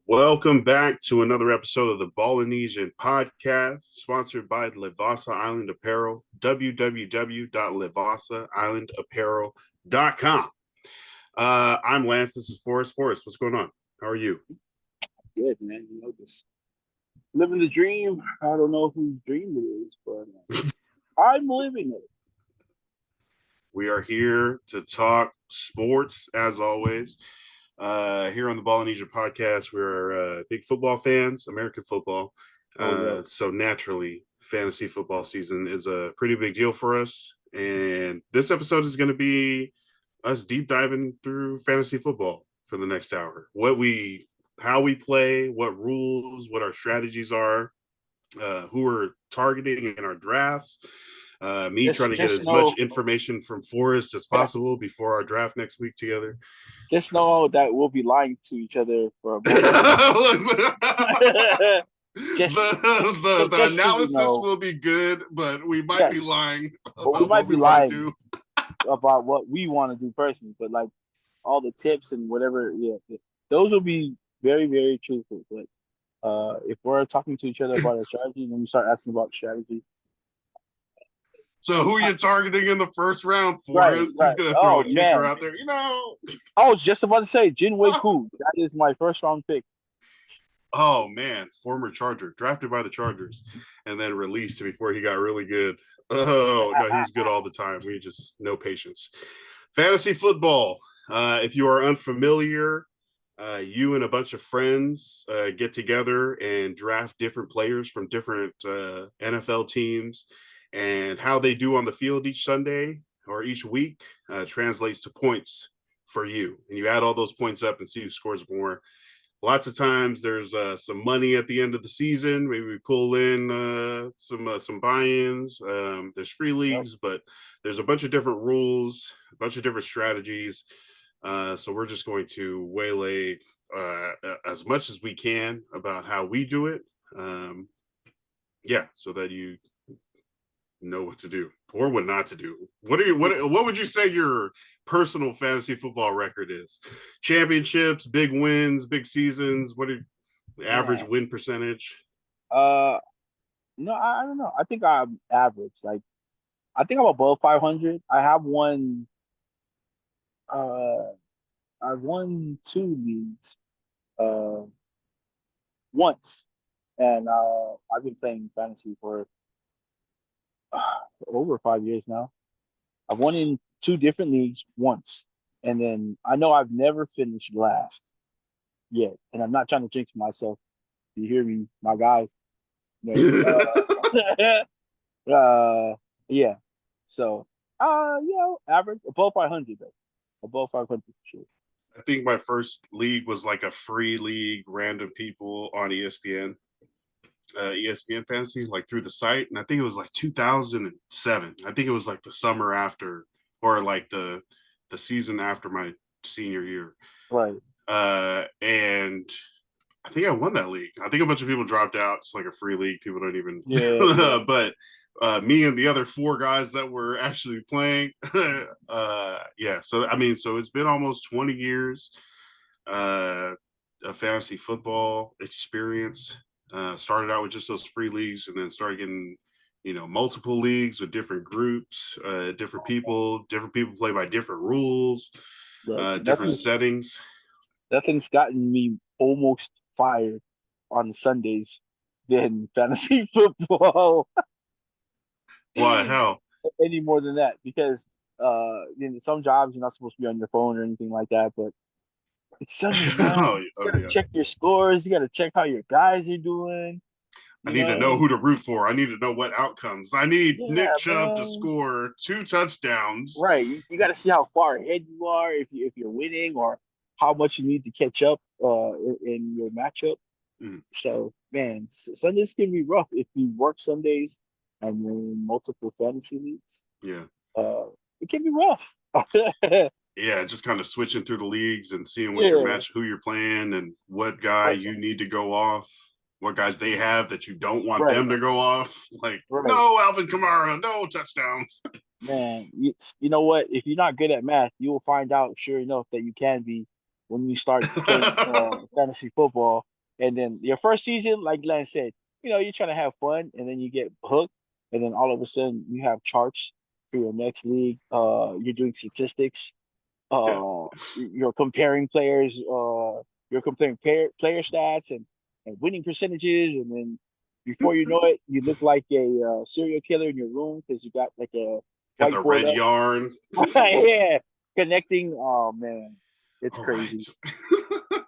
Welcome back to another episode of the Ballinesian podcast, sponsored by Livasa Island Apparel, www.livasaislandapparel.com. I'm Lance. This is Forrest. Forrest, what's going on? How are you? Good, man. Just living the dream. I don't know whose dream it is, but I'm living it. We are here to talk sports, as always. Here on the Ballinesian podcast, we're big football fans, American football. Oh, yeah. So naturally, fantasy football season is a pretty big deal for us. And this episode is going to be us deep diving through fantasy football for the next hour. How we play, what rules, what our strategies are, who we're targeting in our drafts. Me trying to get Just as much know, information from Forrest as possible before our draft next week together. just know that we'll be lying to each other for about. the, just, the just so you analysis know, will be good, but we might be yes, lying but we about what might we be want to lying do. about what we want to do personally. But like all the tips and whatever, those will be very, very truthful. But if we're talking to each other about a strategy, then we start asking about strategy. So who are you targeting in the first round, Right, Forrest? He's right. gonna throw Oh a kicker man, out there. I was just about to say Jinwei Koo. That is my first round pick. Oh man, former Charger, drafted by the Chargers, and then released before he got really good. Oh no, he was good all the time. We just no patience. Fantasy football. If you are unfamiliar, you and a bunch of friends get together and draft different players from different NFL teams, and how they do on the field each Sunday or each week translates to points for you. And you add all those points up and see who scores more. Lots of times there's some money at the end of the season. Maybe we pull in some buy-ins. There's free Yep. leagues, but there's a bunch of different rules, a bunch of different strategies. So we're just going to waylay as much as we can about how we do it. So that you know what to do or what not to do. What would you say your personal fantasy football record is? Championships, big wins, big seasons. What are average Man. win percentage? Uh, no, I don't know. I think I'm average. Like, I think I'm above 500. I have won. Uh, I've won two leagues. Uh, once, and I've been playing fantasy for over 5 years now. I've won in two different leagues once, and then I know I've never finished last yet. And I'm not trying to jinx myself. You hear me, my guy? Uh, yeah. So, average above 500 though, above 500 for sure. I think my first league was like a free league, random people on ESPN. ESPN Fantasy, like through the site, and I think it was like 2007. I think it was like the summer after, or like the season after my senior year. Right. And I think I won that league. I think a bunch of people dropped out. It's like a free league. People don't even. Yeah. Yeah. But me and the other four guys that were actually playing, yeah. So I mean, so it's been almost 20 years of fantasy football experience. Started out with just those free leagues, and then started getting multiple leagues with different groups, different people. Different people play by different rules, Look, different nothing's settings. nothing's gotten me almost fired on Sundays than fantasy football Why? How? any more than that because some jobs you're not supposed to be on your phone or anything like that, but it's Sunday, man. You gotta Yeah. check your scores. You gotta check how your guys are doing. I You need to know, know who to root for. I need to know what outcomes. I need Nick yeah, Chubb to man. score 2 touchdowns. Right. You got to see how far ahead you are if you're winning or how much you need to catch up in your matchup. Mm, So, man, Sundays can be rough if you work Sundays and you're in multiple fantasy leagues. yeah. Uh, it can be rough. Yeah, just kind of switching through the leagues and seeing what your Yeah. match, who you're playing, and what guy Right. you need to go off, what guys they have that you don't want Right. them to go off. Like, Right. no, Alvin Kamara, no touchdowns. Man, you know what? If you're not good at math, you will find out, sure enough, that you can be. when you start playing fantasy football. And then your first season, like Glenn said, you're trying to have fun, and then you get hooked, and then all of a sudden you have charts for your next league. You're doing statistics. Yeah. You're comparing players. You're comparing player stats and winning percentages, and then before you know it, you look like a serial killer in your room because you got like a Got the whiteboard red yarn. up. Yeah, connecting. Oh man, it's All right. crazy.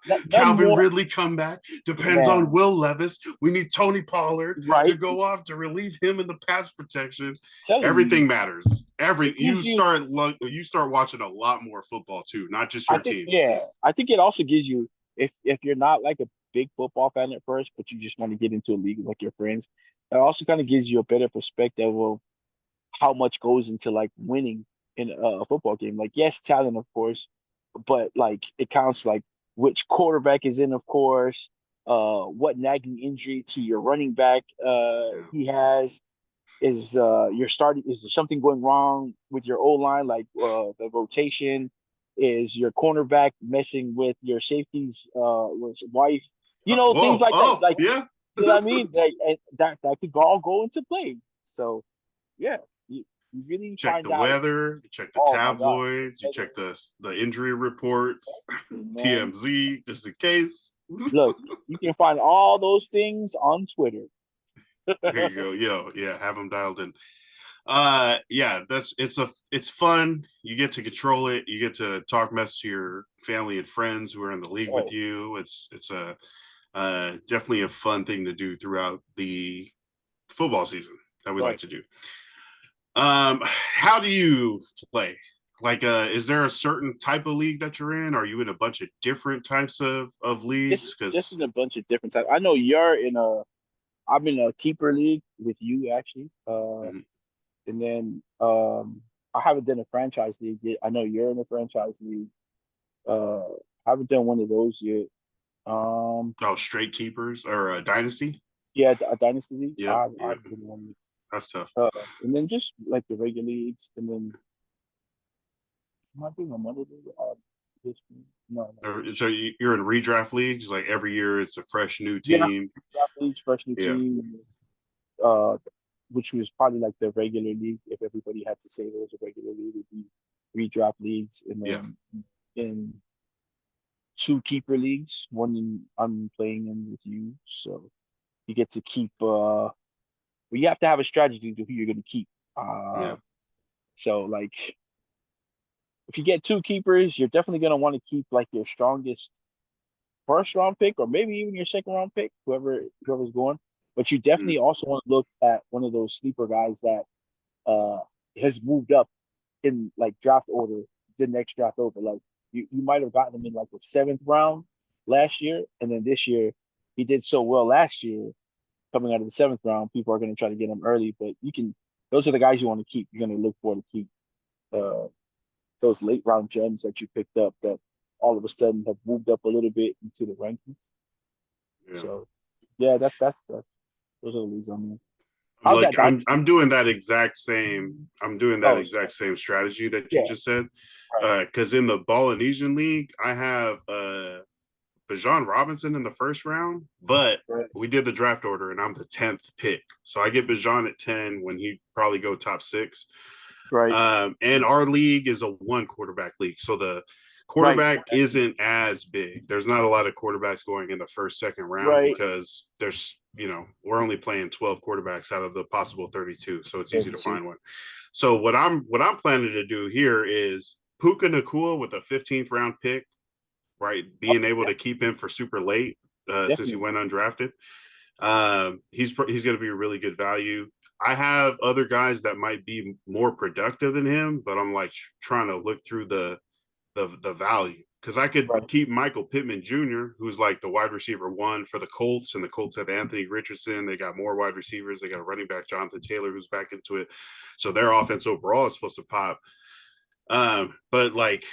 None Calvin more, Ridley comeback depends on man. Will Levis. We need Tony Pollard to Right? go off to relieve him in the pass protection. Telling you, Everything matters. it gives you. You start watching a lot more football too, not just I your think, team. yeah, I think it also gives you, if you're not like a big football fan at first, but you just want to get into a league with like your friends, it also kind of gives you a better perspective of how much goes into like winning in a football game. Like, yes, talent, of course, but like it counts like which quarterback is in, of course, what nagging injury to your running back Yeah. he has. Is there something going wrong with your O line, like the rotation? Is your cornerback messing with your safety's wife? Things like that. Like, Yeah. you know what I mean? Like, and that could all go into play. So yeah, you really Check find the out. weather, you check the Oh my God, tabloids, you check the injury reports, man! TMZ, just in case. Look, you can find all those things on Twitter. Here you go. Yo, yeah, have them dialed in. Yeah, it's fun. You get to control it. You get to talk mess to your family and friends who are in the league with Oh, you. It's a definitely a fun thing to do throughout the football season that we like right. to do. How do you play? Like, is there a certain type of league that you're in? Are you in a bunch of different types of This leagues? this Because is a bunch of different types. I know you're in a. I'm in a keeper league with you actually. And then I haven't done a franchise league yet. I know you're in a franchise league. I haven't done one of those yet. Um, oh, straight keepers or a dynasty. yeah, a dynasty league. Yep, I yeah, haven't done one. that's tough. And then just like the regular leagues, and then am I doing another league? This no, no. So you're in redraft leagues. Like every year, it's a fresh new Yeah, team. draft leagues, fresh new Yeah, team. Uh, which was probably like the regular league. If everybody had to say there was a regular league, it'd be redraft leagues, and yeah, then in two keeper leagues. I'm playing in with you, so you get to keep. Well, you have to have a strategy to who you're going to keep. yeah, Uh, so like if you get two keepers, you're definitely going to want to keep like your strongest first round pick, or maybe even your second round pick, whoever's going. But you mm, definitely also want to look at one of those sleeper guys that uh has moved up in like draft order, the next draft over. Like you might have gotten him in like the seventh round last year, and then this year he did so well last year coming out of the seventh round. People are going to try to get him early, but you can. Those are the guys you want to keep. You're going to look for to keep uh, those late round gems that you picked up that all of a sudden have moved up a little bit into the rankings. yeah. So yeah, that's those are the leagues I'm in. How's Like that dynasty? I'm doing that exact same. I'm doing that Oh exact same strategy that you yeah, just said. right, Because in the Ballinesian league, I have Bijan Robinson in the first round, but right, we did the draft order and I'm the 10th pick. So I get Bijan at 10 when he probably go top six. right, And our league is a one quarterback league. So the right, quarterback isn't as big. There's not a lot of quarterbacks going in the first, second round right. because we're only playing 12 quarterbacks out of the possible 32. So it's easy to 32. find one. So what I'm planning to do here is Puka Nakua with a 15th round pick, right? Oh, Being able yeah, to keep him for super late since he definitely. went undrafted. He's going to be a really good value. I have other guys that might be more productive than him, but I'm like trying to look through the value because I could Right, keep Michael Pittman Jr., who's like the wide receiver one for the Colts, and the Colts have Anthony Richardson. They got more wide receivers. They got a running back, Jonathan Taylor, who's back into it. So their offense overall is supposed to pop. But like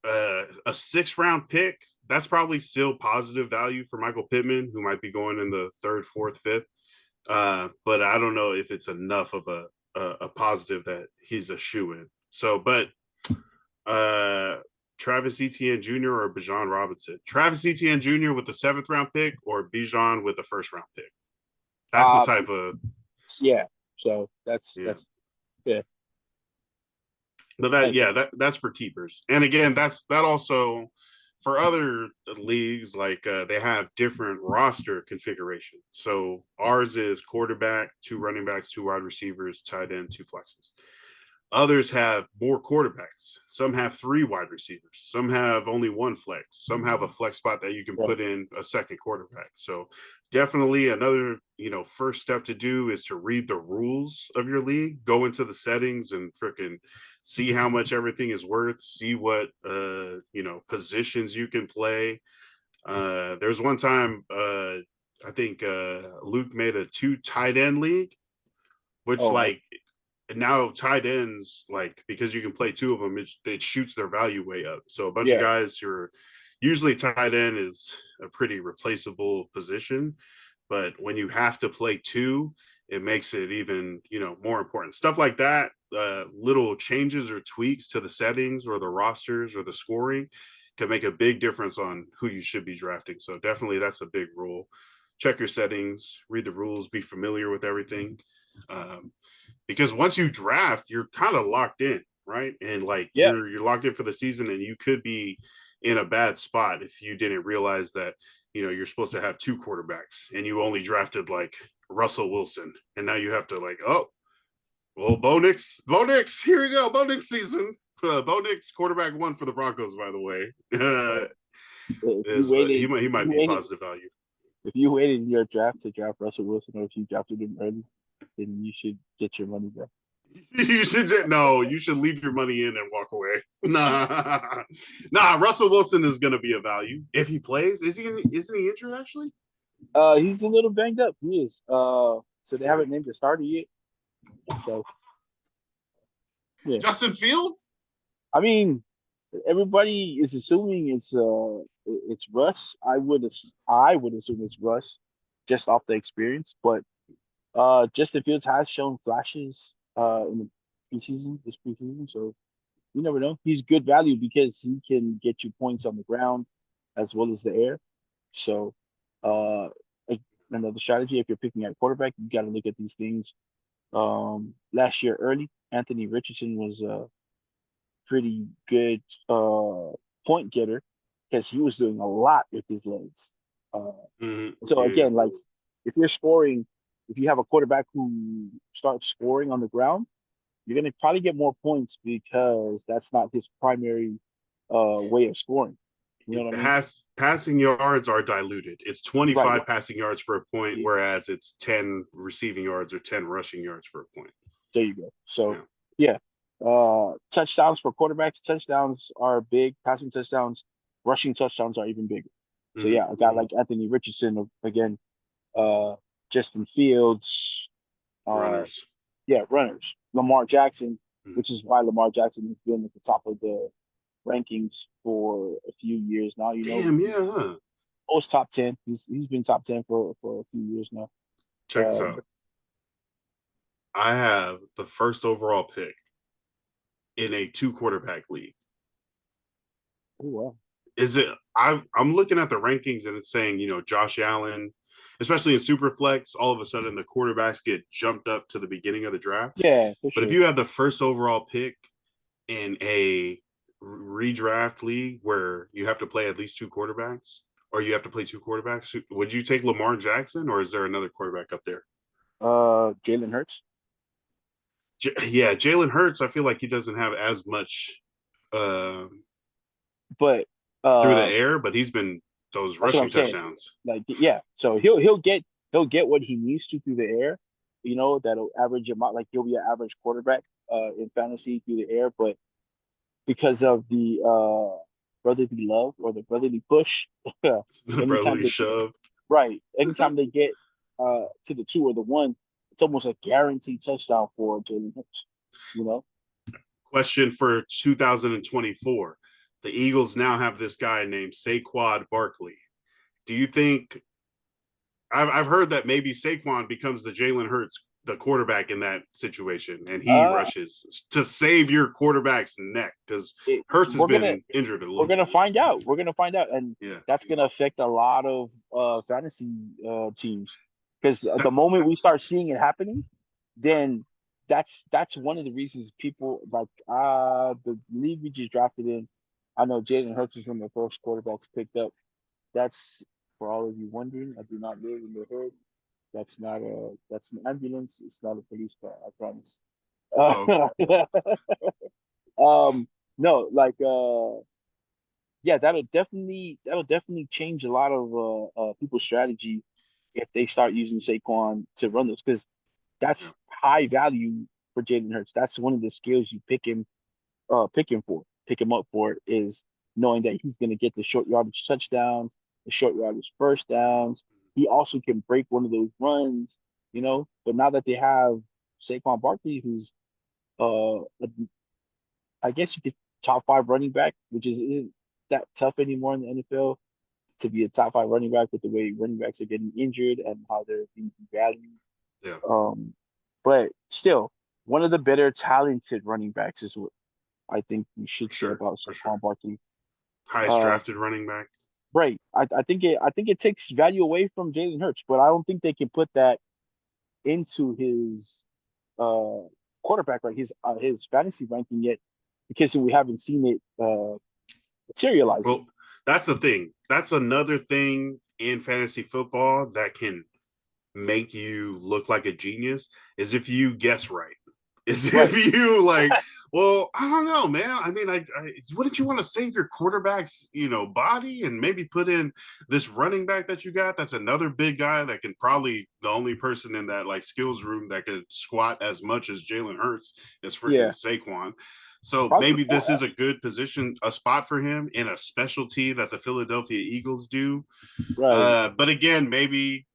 a 6th round pick, that's probably still positive value for Michael Pittman, who might be going in the third, fourth, fifth. But I don't know if it's enough of a positive that he's a shoe in. So, but uh, Travis Etienne Jr. or Bijan Robinson? Travis Etienne Jr. with the 7th round pick or Bijan with the 1st round pick? That's the Uh, type of yeah. So that's yeah. that's yeah. But that Thanks. yeah, that's for keepers. And again, that also for other leagues like they have different roster configuration. So ours is quarterback, 2 running backs, 2 wide receivers, tight end, 2 flexes. Others have more quarterbacks. Some have 3 wide receivers. Some have only 1 flex. Some have a flex spot that you can Right. put in a second quarterback. So definitely another, first step to do is to read the rules of your league, go into the settings and freaking see how much everything is worth, see what positions you can play. There's one time I think Luke made a 2 tight end league, which Oh, like and now tight ends, like because you can play 2 of them, it shoots their value way up. So a bunch of yeah. guys who are usually tight end is a pretty replaceable position, but when you have to play 2, it makes it even more important. Stuff like that, little changes or tweaks to the settings or the rosters or the scoring can make a big difference on who you should be drafting. So definitely that's a big rule. Check your settings, read the rules, be familiar with everything. Um, because once you draft, you're kind of locked in, right? And like Yeah. you're locked in for the season, and you could be in a bad spot if you didn't realize that you're supposed to have 2 quarterbacks and you only drafted like Russell Wilson, and now you have to like, oh, well, Bo Nix, here we go, Bo Nix season. Bo Nix, quarterback 1 for the Broncos, by the way. Right. If you He waited, might he if might you be waited, positive value. if you waited in your draft to draft Russell Wilson, or if you drafted him early, then you should get your money back. You should say, no. You should leave your money in and walk away. Nah, nah. Russell Wilson is going to be a value if he plays. Isn't he injured actually? He's a little banged up. He is. So they haven't named the starter yet. So yeah. Justin Fields. I mean, everybody is assuming it's Russ. I would assume it's Russ, just off the experience. But Justin Fields has shown flashes in the this preseason. So you never know. He's good value because he can get you points on the ground as well as the air. So uh, another strategy, if you're picking at quarterback, you got to look at these things. Last year early, Anthony Richardson was a pretty good point getter because he was doing a lot with his legs. Uh, so Yeah. again, like if you're scoring, if you have a quarterback who starts scoring on the ground, you're going to probably get more points because that's not his primary way of scoring. You know what I mean? Passing yards are diluted. It's Right. 25 passing yards for a point, See, whereas it's 10 receiving yards or 10 rushing yards for a point. there you go. So Yeah. yeah, touchdowns for quarterbacks. Touchdowns are big. Passing touchdowns, rushing touchdowns are even bigger. So Mm-hmm. yeah, a guy like Anthony Richardson again, uh, Justin Fields, uh, Runners. yeah, runners. Lamar Jackson, Mm-hmm. which is why Lamar Jackson has been at the top of the rankings for a few years now. Damn, yeah, huh? Always top 10. He's been top 10 for a few years now. Check this out. I have the first overall pick in a 2 quarterback league. Oh, wow. Is it? I'm looking at the rankings and it's saying Josh Allen, especially in Superflex, all of a sudden the quarterbacks get jumped up to the beginning of the draft. Yeah, for But if sure. you had the first overall pick in a redraft league where you have to play at least 2 quarterbacks, or you have to play 2 quarterbacks, would you take Lamar Jackson, or is there another quarterback up there? Jalen Hurts. Yeah, Jalen Hurts. I feel like he doesn't have as much uh, But through the uh air, but he's been those that's what I'm rushing saying. touchdowns. Like, yeah, so he'll get what he needs to through the air. That'll average him out. Like he'll be an average quarterback in fantasy through the air, but because of the brotherly love or the brotherly push, The anytime brotherly they get shove. right, anytime they get to the 2 or the 1, it's almost a guaranteed touchdown for Jalen Hurts. You know, Question for 2024. The Eagles now have this guy named Saquon Barkley. Do you think I've heard that maybe Saquon becomes the Jalen Hurts the quarterback in that situation, and he Uh, rushes to save your quarterback's neck because it, Hurts has we're gonna been injured a we're little gonna bit. find out. We're gonna find out, and Yeah. that's gonna affect a lot of fantasy teams because That, the moment we start seeing it happening, then that's one of the reasons people like the league we just drafted in. I know Jalen Hurts is one of the first quarterbacks picked up. That's for all of you wondering. I do not live in the hood. That's an ambulance. It's not a police car. I promise. oh, Um, no, like yeah, that'll definitely change a lot of people's strategy if they start using Saquon to run those because yeah, that's high value for Jalen Hurts. That's one of the skills you pick him up for is knowing that he's going to get the short yardage touchdowns, the short yardage first downs. He also can break one of those runs, you know. But now that they have Saquon Barkley, who's I guess you could top five running back, which isn't that tough anymore in the NFL to be a top five running back with the way running backs are getting injured and how they're being valued. yeah, Um, but still, one of the better talented running backs is what I think we should for say sure, about for sure. Saquon Barkley. Highest Uh, drafted running back. right. I think it takes value away from Jalen Hurts, but I don't think they can put that into his uh quarterback right his fantasy ranking yet because we haven't seen it materialize yet. Well, that's the thing. That's another thing in fantasy football that can make you look like a genius is if you guess right. Is if Right. you like, well, I don't know, man. I mean, wouldn't you want to save your quarterback's, body and maybe put in this running back that you got? That's another big guy that can probably the only person in that like skills room that could squat as much as Jalen Hurts is freaking Yeah. Saquon. So Probably maybe more. this is a good position, a spot for him in a specialty that the Philadelphia Eagles do. Right. But again, maybe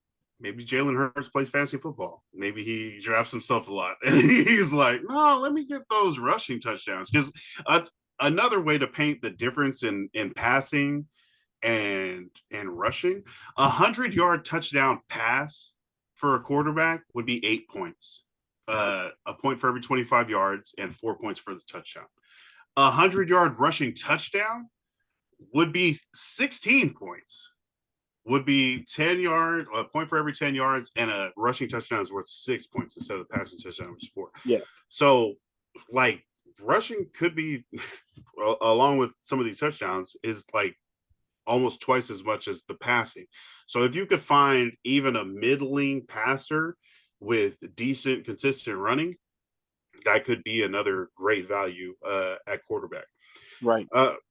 Jalen Hurts plays fantasy football. Maybe he drafts himself a lot, and he's like, "No, let me get those rushing touchdowns." Because another way to paint the difference in passing and rushing, 100-yard touchdown pass for a quarterback would be 8 points. A point for every 25 yards and 4 points for the touchdown. 100-yard rushing touchdown would be 16 points, would be 10 yards, a point for every 10 yards, and a rushing touchdown is worth 6 points instead of the passing touchdown, which is 4. Yeah. So, like, rushing could be, along with some of these touchdowns, is like almost twice as much as the passing. So, if you could find even a middling passer with decent, consistent running, that could be another great value at quarterback. Right.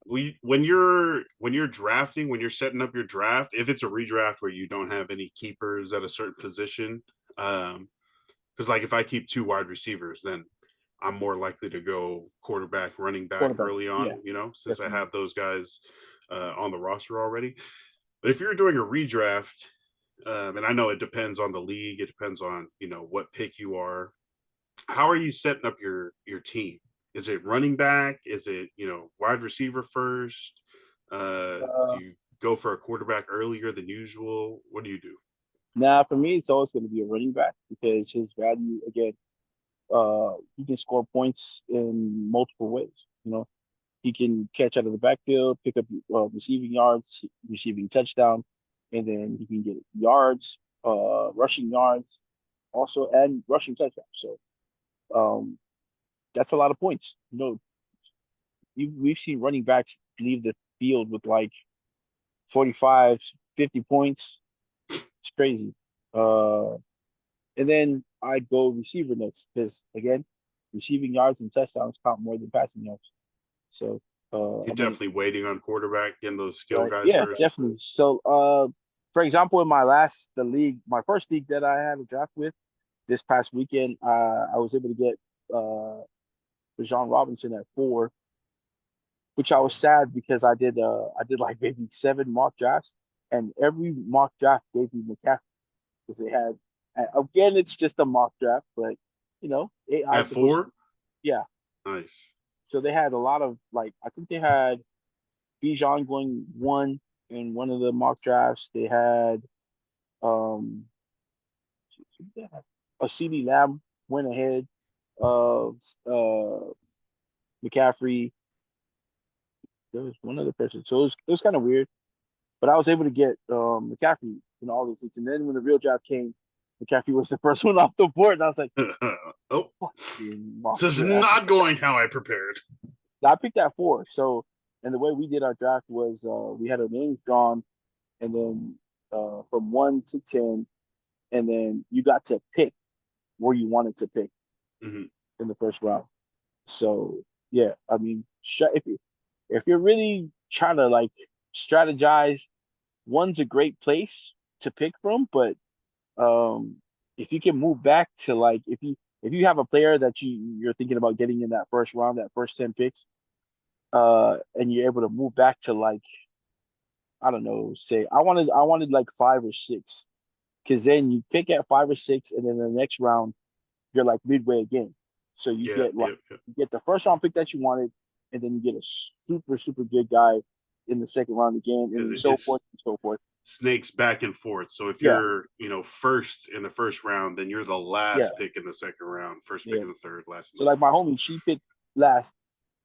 When you're drafting, when you're setting up your draft, if it's a redraft where you don't have any keepers at a certain position, because like if I keep two wide receivers, then I'm more likely to go quarterback, running back Quarterback. early on, Yeah. since I Definitely. have those guys on the roster already. But if you're doing a redraft, and I know it depends on the league, it depends on what pick you are. How are you setting up your team? Is it running back? Is it wide receiver first? Do Uh, you go for a quarterback earlier than usual? What do you do? Now, for me, it's always going to be a running back because his value, again, he can score points in multiple ways. He can catch out of the backfield, pick up receiving yards, receiving touchdown, and then he can get yards, rushing yards, also, and rushing touchdown. So um, that's a lot of points. We've seen running backs leave the field with like 45, 50 points. It's crazy. Uh, and then I'd go receiver next because again, receiving yards and touchdowns count more than passing yards. So You're I'm gonna definitely waiting on quarterback, getting those skill right. guys Yeah, first. definitely. So for example, in my first league that I had a draft with this past weekend, I was able to get Bijan Robinson at 4, which I was sad because I did like maybe 7 mock drafts, and every mock draft gave me McCaffrey because they had again it's just a mock draft, but AI At is supposed to four, yeah. nice. So they had a lot of like I think they had Bijan going 1 in one of the mock drafts. They had um a CD Lamb went ahead of McCaffrey. There was one other person, so it was kind of weird. But I was able to get McCaffrey in all those leagues. And then when the real draft came, McCaffrey was the first one off the board, and I was like, Oh, "Fucking this is monster!" not going how I prepared. I picked that four. So, and the way we did our draft was we had our names drawn, and then from 1 to 10, and then you got to pick where you wanted to pick Mm-hmm. in the first round. So yeah, I mean, if you're really trying to like strategize, one's a great place to pick from, but um, if you can move back to like if you have a player that you're thinking about getting in that first round, that first 10 picks, and you're able to move back to like I don't know, say I wanted like 5 or 6, because then you pick at 5 or 6, and then the next round you're like midway again. So you Yeah, get like yep, yep. you get the first round pick that you wanted, and then you get a super super good guy in the second round again, and Because then so forth it's and so forth. snakes back and forth. So if Yeah, you're, first in the first round, then you're the yeah, last pick in the second round, first pick yeah. in the third, last in So the like fourth. my homie, she picked last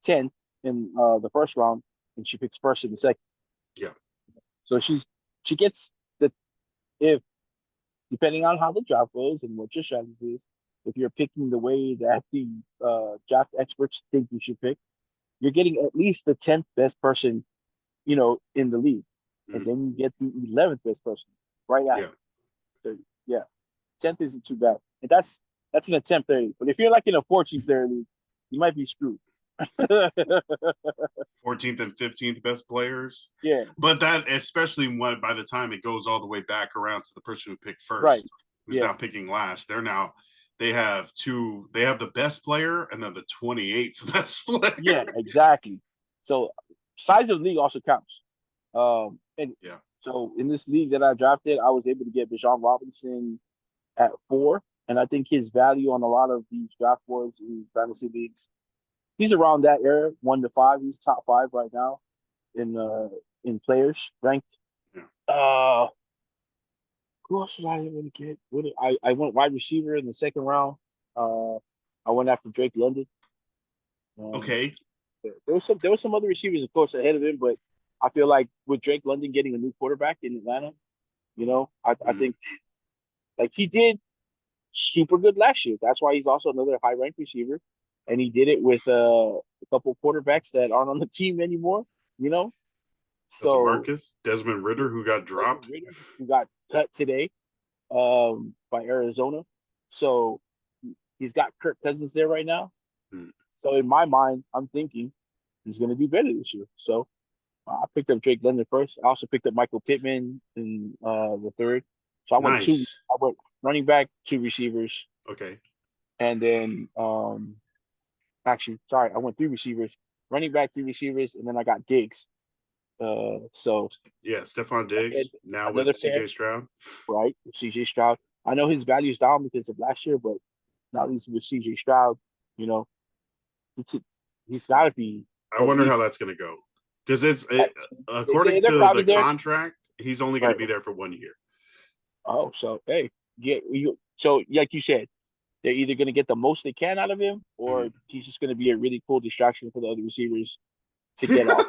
10 in the first round, and she picks first in the second. Yeah. So she gets the if depending on how the draft goes and what your strategy is, if you're picking the way that the draft experts think you should pick, you're getting at least the 10th best person, in the league, and Mhm. then you get the 11th best person right after. Yeah. So yeah, 10th isn't too bad, and that's an attempt there. But if you're like in a 14th player league, you might be screwed. 14th and 15th best players. Yeah, But that, especially when by the time it goes all the way back around to the person who picked right. first, who's Yeah, now picking last, they have the best player and then the 28th best yeah, player. exactly. So size of the league also counts. And Yeah. so in this league that I drafted, I was able to get Bijan Robinson at 4, and I think his value on a lot of these draft boards in fantasy leagues, he's around that area, 1 to 5. He's top 5 right now in players ranked. Yeah. Uh, who else was I able to get? I went wide receiver in the second round. Uh, I went after Drake London. Um, Okay. there was some other receivers, of course, ahead of him, but I feel like with Drake London getting a new quarterback in Atlanta, I Mhm. think like he did super good last year. That's why he's also another high ranked receiver, and he did it with a couple quarterbacks that aren't on the team anymore. You know, so Marcus, Desmond Ritter, who got Desmond dropped. Ridder, who got cut today by Arizona, so he's got Kirk Cousins there right now. Hmm. So in my mind, I'm thinking he's going to do better this year. So I picked up Drake London first. I also picked up Michael Pittman in the third. So I went two. Nice. I went running back, two receivers, Okay. and then actually, sorry, I went three receivers, running back, three receivers, and then I got Diggs. So Yeah, Stephon again, Diggs now with another pair, CJ Stroud. right? CJ Stroud. I know his value's down because of last year, but now he's with CJ Stroud. You know, he's got to be I at wonder how least. that's going to go because according They're to the probably there, contract, he's only going to right? be there for 1 year. Oh, so hey, so like you said, they're either going to get the most they can out of him, or Mhm. he's just going to be a really cool distraction for the other receivers to get off.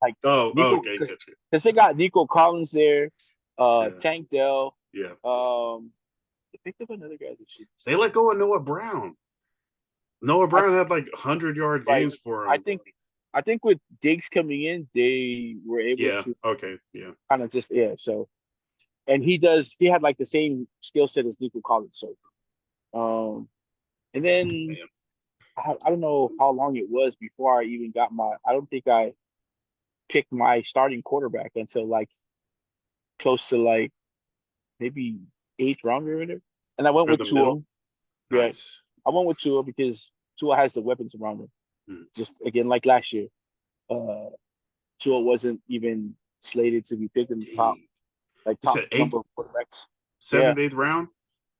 Like Oh, Nico, okay, because gotcha. they got Nico Collins there, Yeah, Tank Dell. yeah. They picked up another guy this year. They let go of Noah Brown. Noah I Brown had like 100-yard right. games for I him. think I think with Diggs coming in, they were able Yeah. to Okay. Yeah. kind of just So and he had like the same skill set as Nico Collins. So and then Man. I don't know how long it was before I even got I don't think I picked my starting quarterback until like close to like maybe eighth round or whatever. And I went Through with the Tua. middle. Yeah, Nice. I went with Tua because Tua has the weapons around him. Hmm. Just again, like last year, uh, Tua wasn't even slated to be picked in the top, Dang. like You top said number eighth, of quarterbacks. Yeah, seventh, eighth round.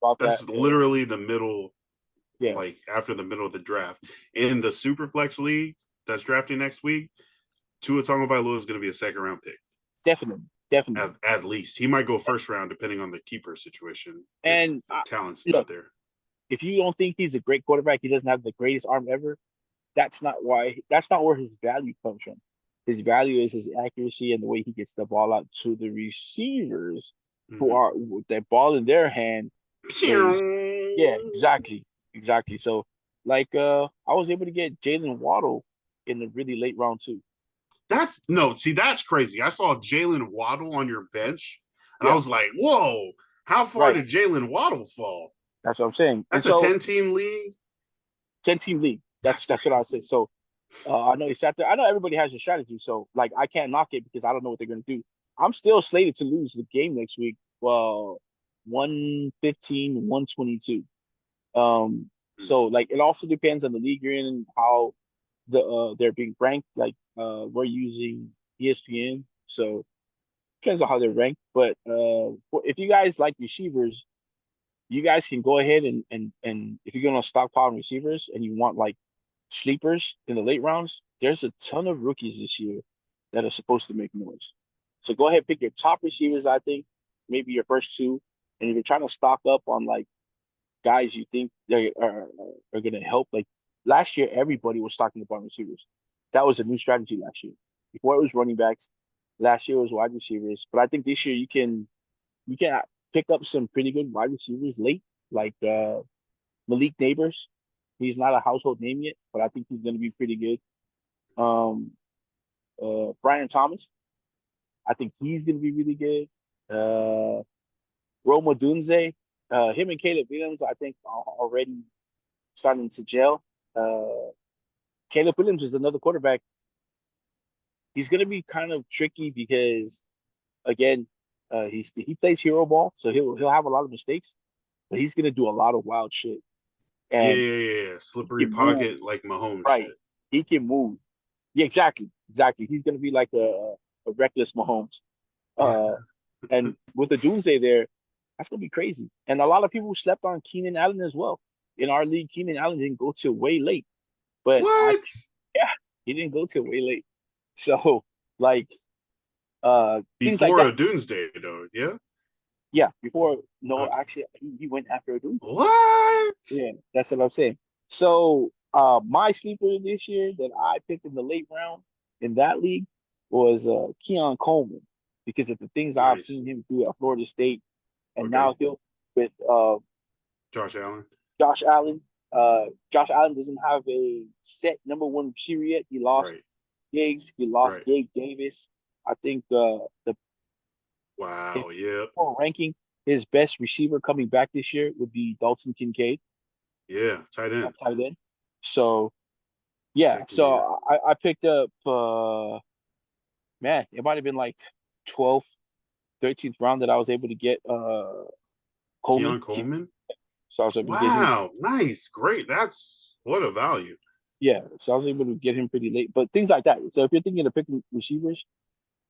about that. That's Yeah, literally the middle, yeah, like after the middle of the draft. In the Superflex League that's drafting next week, Tua Tagovailoa is going to be a second round pick. definitely, definitely. At least he might go first round depending on the keeper situation if And the talent's not look, there. if you don't think he's a great quarterback, he doesn't have the greatest arm ever. That's not why. That's not where his value comes from. His value is his accuracy and the way he gets the ball out to the receivers, who Mhm. are with that ball in their hand. Is yeah, exactly, exactly. So like, I was able to get Jalen Waddle in the really late round too. That's no, see, that's crazy. I saw Jalen Waddle on your bench, and I Yeah, was like, whoa, how far right. did Jalen Waddle fall? That's what I'm saying. And That's a so 10-team league. 10 team league. That's That's what I crazy. say. So I know he sat there. I know everybody has a strategy, so like I can't knock it because I don't know what they're gonna do. I'm still slated to lose the game next week. Well, 115, 122. So like it also depends on the league you're in and how they're being ranked. Like we're using ESPN, so depends on how they're ranked. But if you guys like receivers, you guys can go ahead and if you're gonna stockpile receivers and you want like sleepers in the late rounds, there's a ton of rookies this year that are supposed to make noise. So go ahead, pick your top receivers, I think, maybe your first two. And if you're trying to stock up on like guys you think they are going to help, like last year, everybody was stocking up on receivers. That was a new strategy last year. Before it was running backs, last year was wide receivers. But I think this year you can pick up some pretty good wide receivers late, like Malik Neighbors. He's not a household name yet, but I think he's going to be pretty good. Um, Brian Thomas, I think he's going to be really good. Roma Dunze, him and Caleb Williams, I think are already starting to gel. Uh, Caleb Williams is another quarterback. He's going to be kind of tricky because again, he plays hero ball, so he'll have a lot of mistakes, but he's going to do a lot of wild shit, Yeah, and yeah, yeah, yeah. he Slippery can move. pocket like Mahomes Right, shit. he can move. Yeah, exactly, exactly. He's going to be like a reckless Mahomes. Uh, and with the Doomsday there, that's going to be crazy. And a lot of people slept on Keenan Allen as well. In our league, Keenan Allen didn't go till way late, but What? yeah, he didn't go till way late. So like things like Before that. a doomsday, though, yeah? Yeah, before no, Okay. actually he went after a Doomsday. What? Yeah, that's what I'm saying. So my sleeper this year that I picked in the late round in that league was Keon Coleman because of the things I've Nice. seen him do at Florida State, and Okay. now he'll with Josh Allen. Josh Allen. Josh Allen doesn't have a set number one receiver yet. He lost Right. Giggs. He lost Right. Gabe Davis. I think the if Wow. Yep. for ranking his best receiver coming back this year would be Dalton Kincaid Yeah. Tight at end. tight end. So yeah, Second year. so I picked up man, it might have been like 12th, 13th round that I was able to get Coleman. Keon Coleman. So I was able to get him. Wow. Nice. Great. That's what a value. Yeah, so I was able to get him pretty late. But things like that. So if you're thinking of picking receivers,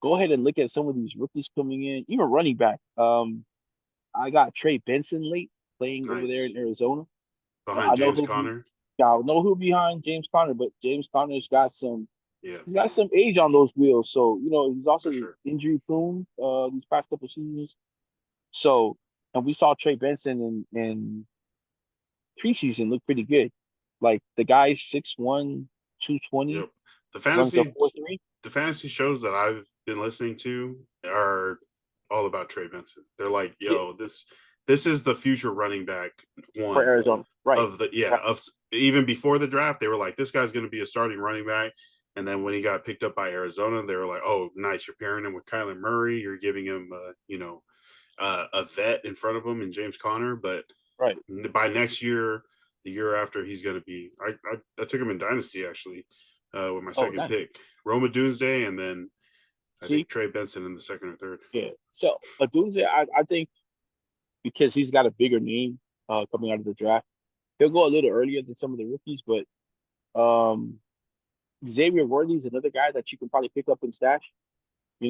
go ahead and look at some of these rookies coming in, even running back. I got Trey Benson late playing over there Nice. in Arizona. Behind I know James he'll be Conner. yeah, I know who behind James Conner, but James Conner's got some Yeah. he's got some age on those wheels. So, he's For also sure. injury prone these past couple seasons. So and we saw Trey Benson in preseason look pretty good. Like the guy's 6'1", 220, Yep. The runs a fantasy 4.3. the fantasy shows that I've been listening to are all about Trey Benson. They're like, Yeah, yo, this is the future running back for one Arizona. Right. of the yeah, Right. of even before the draft, they were like, this guy's gonna be a starting running back. And then when he got picked up by Arizona, they were like, oh, nice, you're pairing him with Kyler Murray, you're giving him a vet in front of him and James Conner. But Right. by next year, the year after, he's going to be. I took him in Dynasty actually with my Oh, second nice. pick, Roma Doomsday, and then I See? think Trey Benson in the second or third. Yeah. So Adunze, I think because he's got a bigger name coming out of the draft, he'll go a little earlier than some of the rookies, but Xavier Worthy is another guy that you can probably pick up in stash. He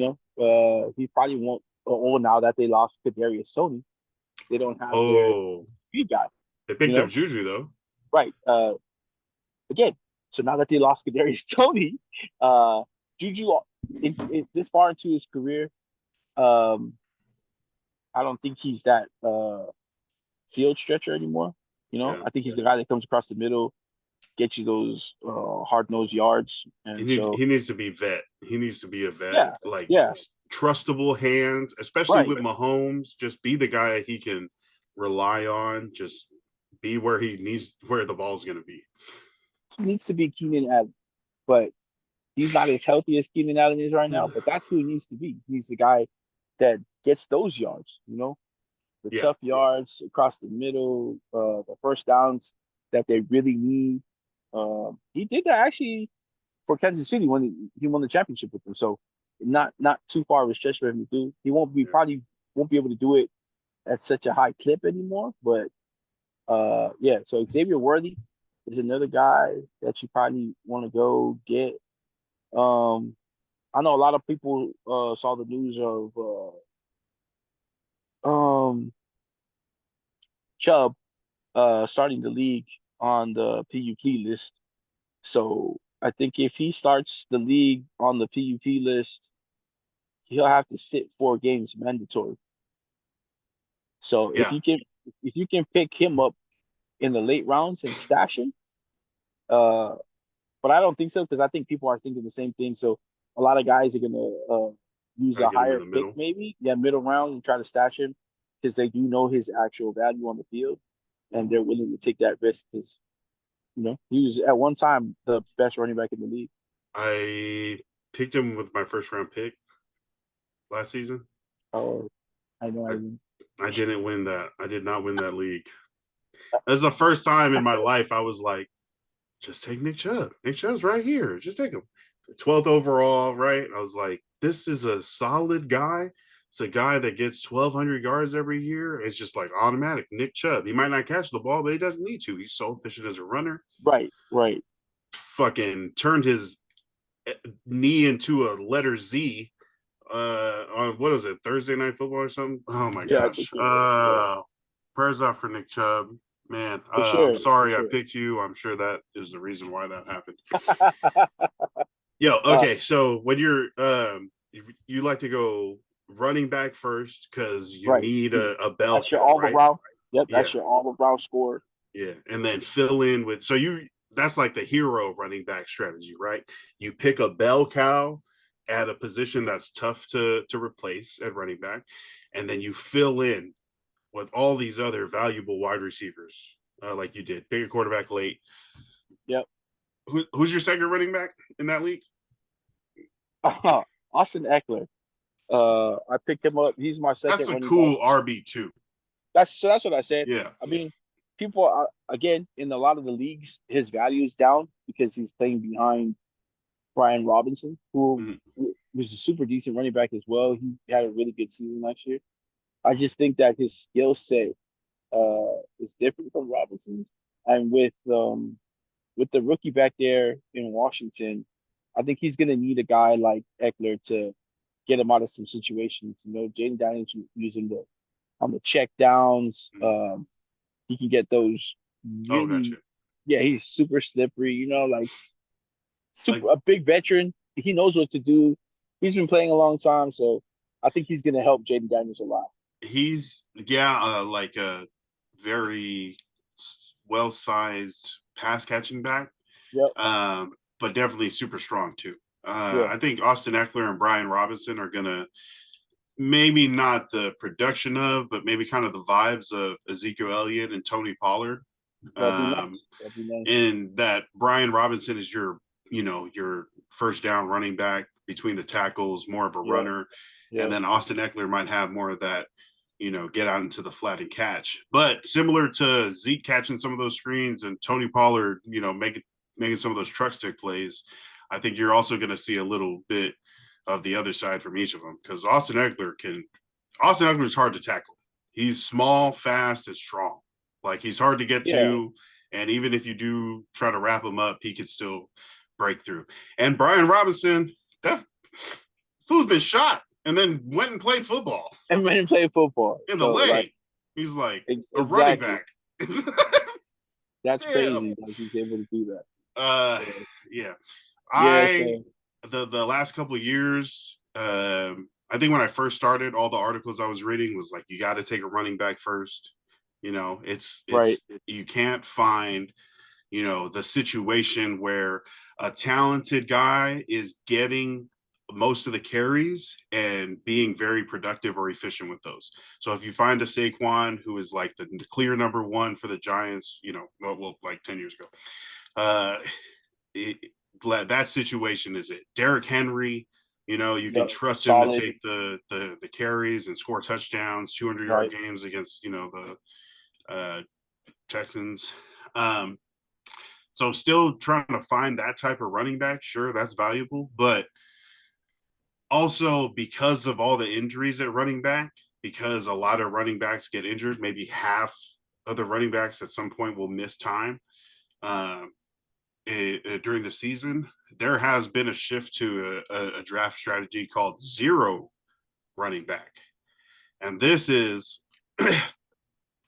probably won't. Oh, now that they lost Kadarius Sony, they don't have their Oh, speed guy. they You picked up know, Juju though. right? Again, so now that they lost Kadarius Tony, uh, Juju in this far into his career, um, I don't think he's that field stretcher anymore. You know, Yeah. I think he's the guy that comes across the middle, gets you those hard nosed yards, and so He needs to be vet. He needs to be a vet, yeah, like yeah, trustable hands, especially right. with Mahomes. Just be the guy he can rely on. Just be where he needs, where the ball's going to be. He needs to be Keenan Allen, but he's not as healthy as Keenan Allen is right now. But that's who he needs to be. He's the guy that gets those yards. You know, the Yeah, tough yards across the middle, the first downs that they really need. He did that actually for Kansas City when he won the championship with them. So not too far of a stretch for him to do. He won't be yeah. probably won't be able to do it at such a high clip anymore. But yeah. So Xavier Worthy is another guy that you probably want to go get. Um, I know a lot of people saw the news of um Chubb starting the league on the PUP list. So I think if he starts the league on the PUP list, he'll have to sit 4 games mandatory. So Yeah. if you can pick him up in the late rounds and stash him, uh, but I don't think so because I think people are thinking the same thing. So a lot of guys are gonna use Try to a get him in higher the pick middle. maybe, yeah, middle round and try to stash him because they do know his actual value on the field and they're willing to take that risk because he was at one time the best running back in the league. I picked him with my first round pick last season. Oh, I know. I I mean, I didn't win that. I did not win that league. That's the first time in my life I was like, just take Nick Chubb. Nick Chubb's right here. Just take him. 12th overall, right? I was like, this is a solid guy. It's a guy that gets 1,200 yards every year. It's just like automatic. Nick Chubb. He might not catch the ball, but he doesn't need to. He's so efficient as a runner. right, right. Fucking turned his knee into a letter Z on what is it, Thursday Night Football or something? Oh my Yeah, I think gosh. you're right. Yeah, Prayers out for Nick Chubb. Man, for I'm sure, for sorry I sure. picked you. I'm sure that is the reason why that happened. Yo, uh, okay. So when you like to go running back first because you right, need because a bell that's your cow, all right? around. Yep, Yeah, that's your all around score. yeah. And then fill in with that's like the hero running back strategy, right? You pick a bell cow at a position that's tough to replace at running back, and then you fill in with all these other valuable wide receivers, like you did. Pick a quarterback late. Yep. Who's your second running back in that league? Austin Eckler. I picked him up. He's my That's second a running back. cool RB2. That's what I said. Yeah. I mean, people are, again in a lot of the leagues, his value is down because he's playing behind Brian Robinson, who Mhm. was a super decent running back as well. He had a really good season last year. I just think that his skill set is different from Robinson's, and with the rookie back there in Washington, I think he's going to need a guy like Eckler to get him out of some situations. Jaden Daniels using the on the check downs. He can get those Oh, gotcha. really, yeah, he's super slippery, like Like super a big veteran. He knows what to do. He's been playing a long time, so I think he's going to help Jaden Daniels a lot. he's like a very well sized pass catching back, Yep. but definitely super strong too. Yeah. I think Austin Eckler and Brian Robinson are gonna maybe not the production of, but maybe kind of the vibes of Ezekiel Elliott and Tony Pollard. That'd be Um, nice. That'd be nice. and that Brian Robinson is your first down running back between the tackles, more of a Yeah. runner, and Yeah. then Austin Eckler might have more of that, get out into the flat and catch. But similar to Zeke catching some of those screens and Tony Pollard, making some of those truck stick plays, I think you're also going to see a little bit of the other side from each of them because Austin Eckler is hard to tackle. He's small, fast, and strong. Like he's hard to get Yeah. to, and even if you do try to wrap him up, he could still break through. And Brian Robinson, that fool's been shot and then went and played football And went and played football. in the So like leg. He's like a running exactly. back. That's Damn. crazy that he's able to do that. Uh, So yeah. yeah, I so the last couple of years, I think when I first started, all the articles I was reading was like, you got to take a running back first. You know, it's Right. you can't find, you know, the situation where a talented guy is getting most of the carries and being very productive or efficient with those. So if you find a Saquon who is like the clear number one for the Giants, you know, like 10 years ago, uh, it, that situation is it. Derrick Henry, you know, you can Yep. trust him to Solid. take the carries and score touchdowns, 200-yard Right. games against, you know, the Texans. Um, so still trying to find that type of running back, sure, that's valuable, but also because of all the injuries at running back, because a lot of running backs get injured, maybe half of the running backs at some point will miss time um, during the season. There has been a shift to a draft strategy called zero running back, and this is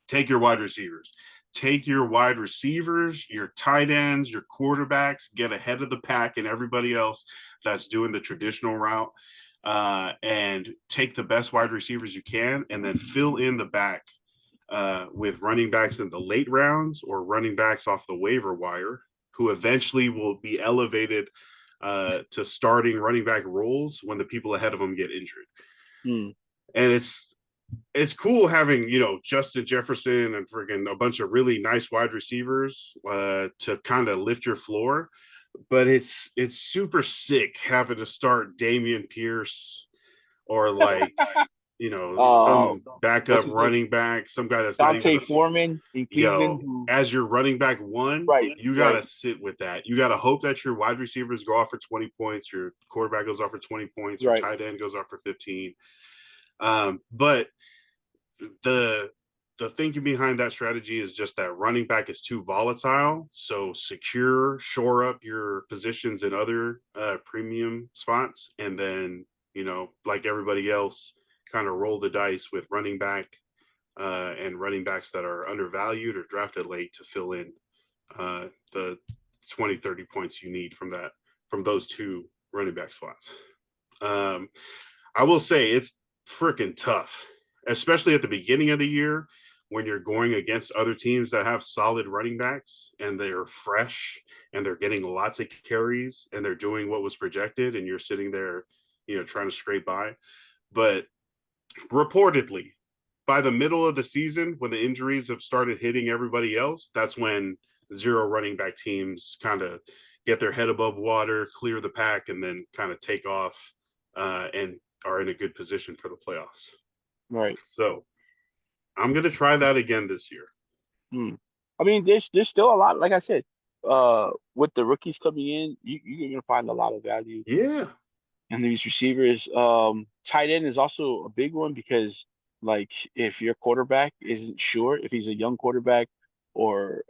take your wide receivers. Take your wide receivers, your tight ends, your quarterbacks, get ahead of the pack and everybody else that's doing the traditional route, and take the best wide receivers you can, and then fill in the back with running backs in the late rounds or running backs off the waiver wire, who eventually will be elevated to starting running back roles when the people ahead of them get injured. Hmm. And it's cool having, you know, Justin Jefferson and friggin' a bunch of really nice wide receivers to kind of lift your floor, but it's super sick having to start Damian Pierce or like, you know, Uh, some backup what's his name? running back, some guy that's not even Dante a Foreman in Cleveland, yo. who As your running back one, right, you right, gotta sit with that. You gotta hope that your wide receivers go off for 20 points, your quarterback goes off for 20 points, your right, tight end goes off for 15. But the the thinking behind that strategy is just that running back is too volatile. So secure, shore up your positions in other premium spots, and then, you know, like everybody else, kind of roll the dice with running back and running backs that are undervalued or drafted late to fill in the 20, 30 points you need from those two running back spots. Um, I will say it's freaking tough, especially at the beginning of the year when you're going against other teams that have solid running backs and they're fresh and they're getting lots of carries and they're doing what was projected, and you're sitting there, you know, trying to scrape by. But reportedly, by the middle of the season, when the injuries have started hitting everybody else, that's when zero running back teams kind of get their head above water, clear the pack, and then kind of take off and are in a good position for the playoffs. right. So I'm going to try that again this year. Hmm. I mean, there's still a lot. Like I said, with the rookies coming in, you're gonna find a lot of value Yeah. in these receivers. Tight end is also a big one because, like, if your quarterback isn't sure if he's a young quarterback or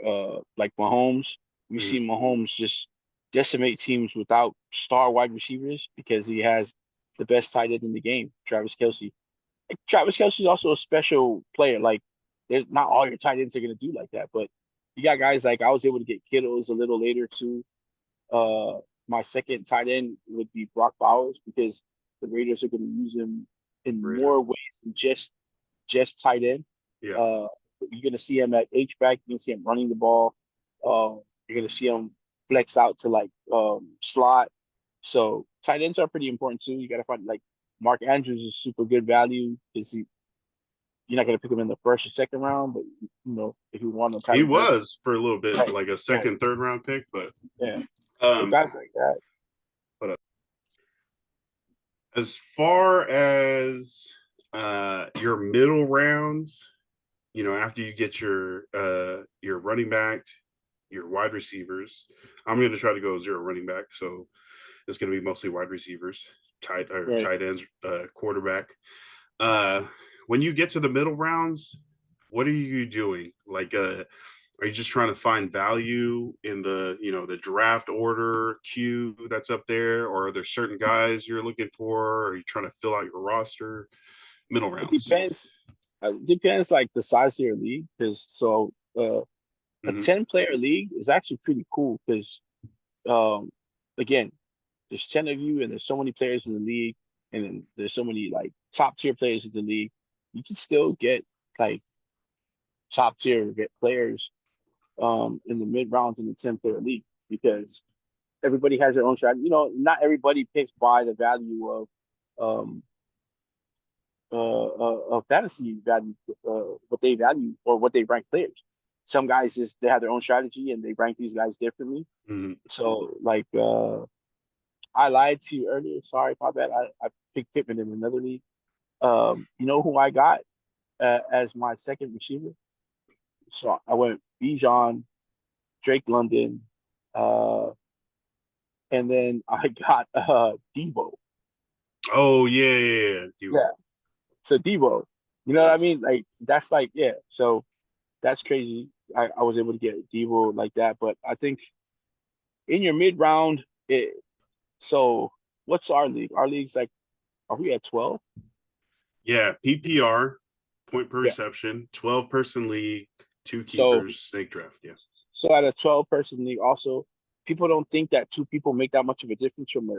like Mahomes, we Mm, see Mahomes just decimate teams without star wide receivers because he has the best tight end in the game, Travis Kelce. Travis Kelce is also a special player. Like, there's not all your tight ends are gonna do like that, but you got guys like I was able to get Kittles a little later too. Uh, my second tight end would be Brock Bowers because the Raiders are gonna use him in Raiders. more ways than just tight end. Yeah. Uh, you're gonna see him at H back. You're gonna see him running the ball. You're gonna see him flex out to like slot. So tight ends are pretty important too. You gotta find like Mark Andrews is super good value because you're not going to pick him in the first or second round, but you know if you want a tight He end, was for a little bit right, like a right, second, third round pick, but yeah. So um, guys like that, but as far as your middle rounds, you know, after you get your running back, your wide receivers, I'm going to try to go zero running back. So it's going to be mostly wide receivers, right? tight ends, quarterback. Uh, when you get to the middle rounds, what are you doing? Like, are you just trying to find value in the, you know, the draft order queue that's up there, or are there certain guys you're looking for? Or are you trying to fill out your roster? Middle It rounds. depends. It depends like the size of your league, because a Mm-hmm. 10-player league is actually pretty cool because um again, there's 10 of you and there's so many players in the league, and then there's so many like top tier players in the league. You can still get like top tier get players in the mid rounds in the 10th player league because everybody has their own strategy. You know, not everybody picks by the value um, of fantasy value, what they value or what they rank players. Some guys just they have their own strategy and they rank these guys differently. Mm-hmm. So like I lied to you earlier. Sorry, my bad. I picked Pittman in another league. You know who I got as my second receiver? So I went Bijan, Drake London, uh, and then I got Debo. Oh yeah, dude. Yeah. So Debo, you know what I Yes. mean? Like that's like yeah. So that's crazy. I was able to get Debo like that, but I think in your mid round, so what's our league? Our league's like, are we at 12? Yeah, PPR, point per Yeah. reception, 12-person league, two So keepers, snake draft. Yes. so at a 12-person league, also people don't think that two people make that much of a difference from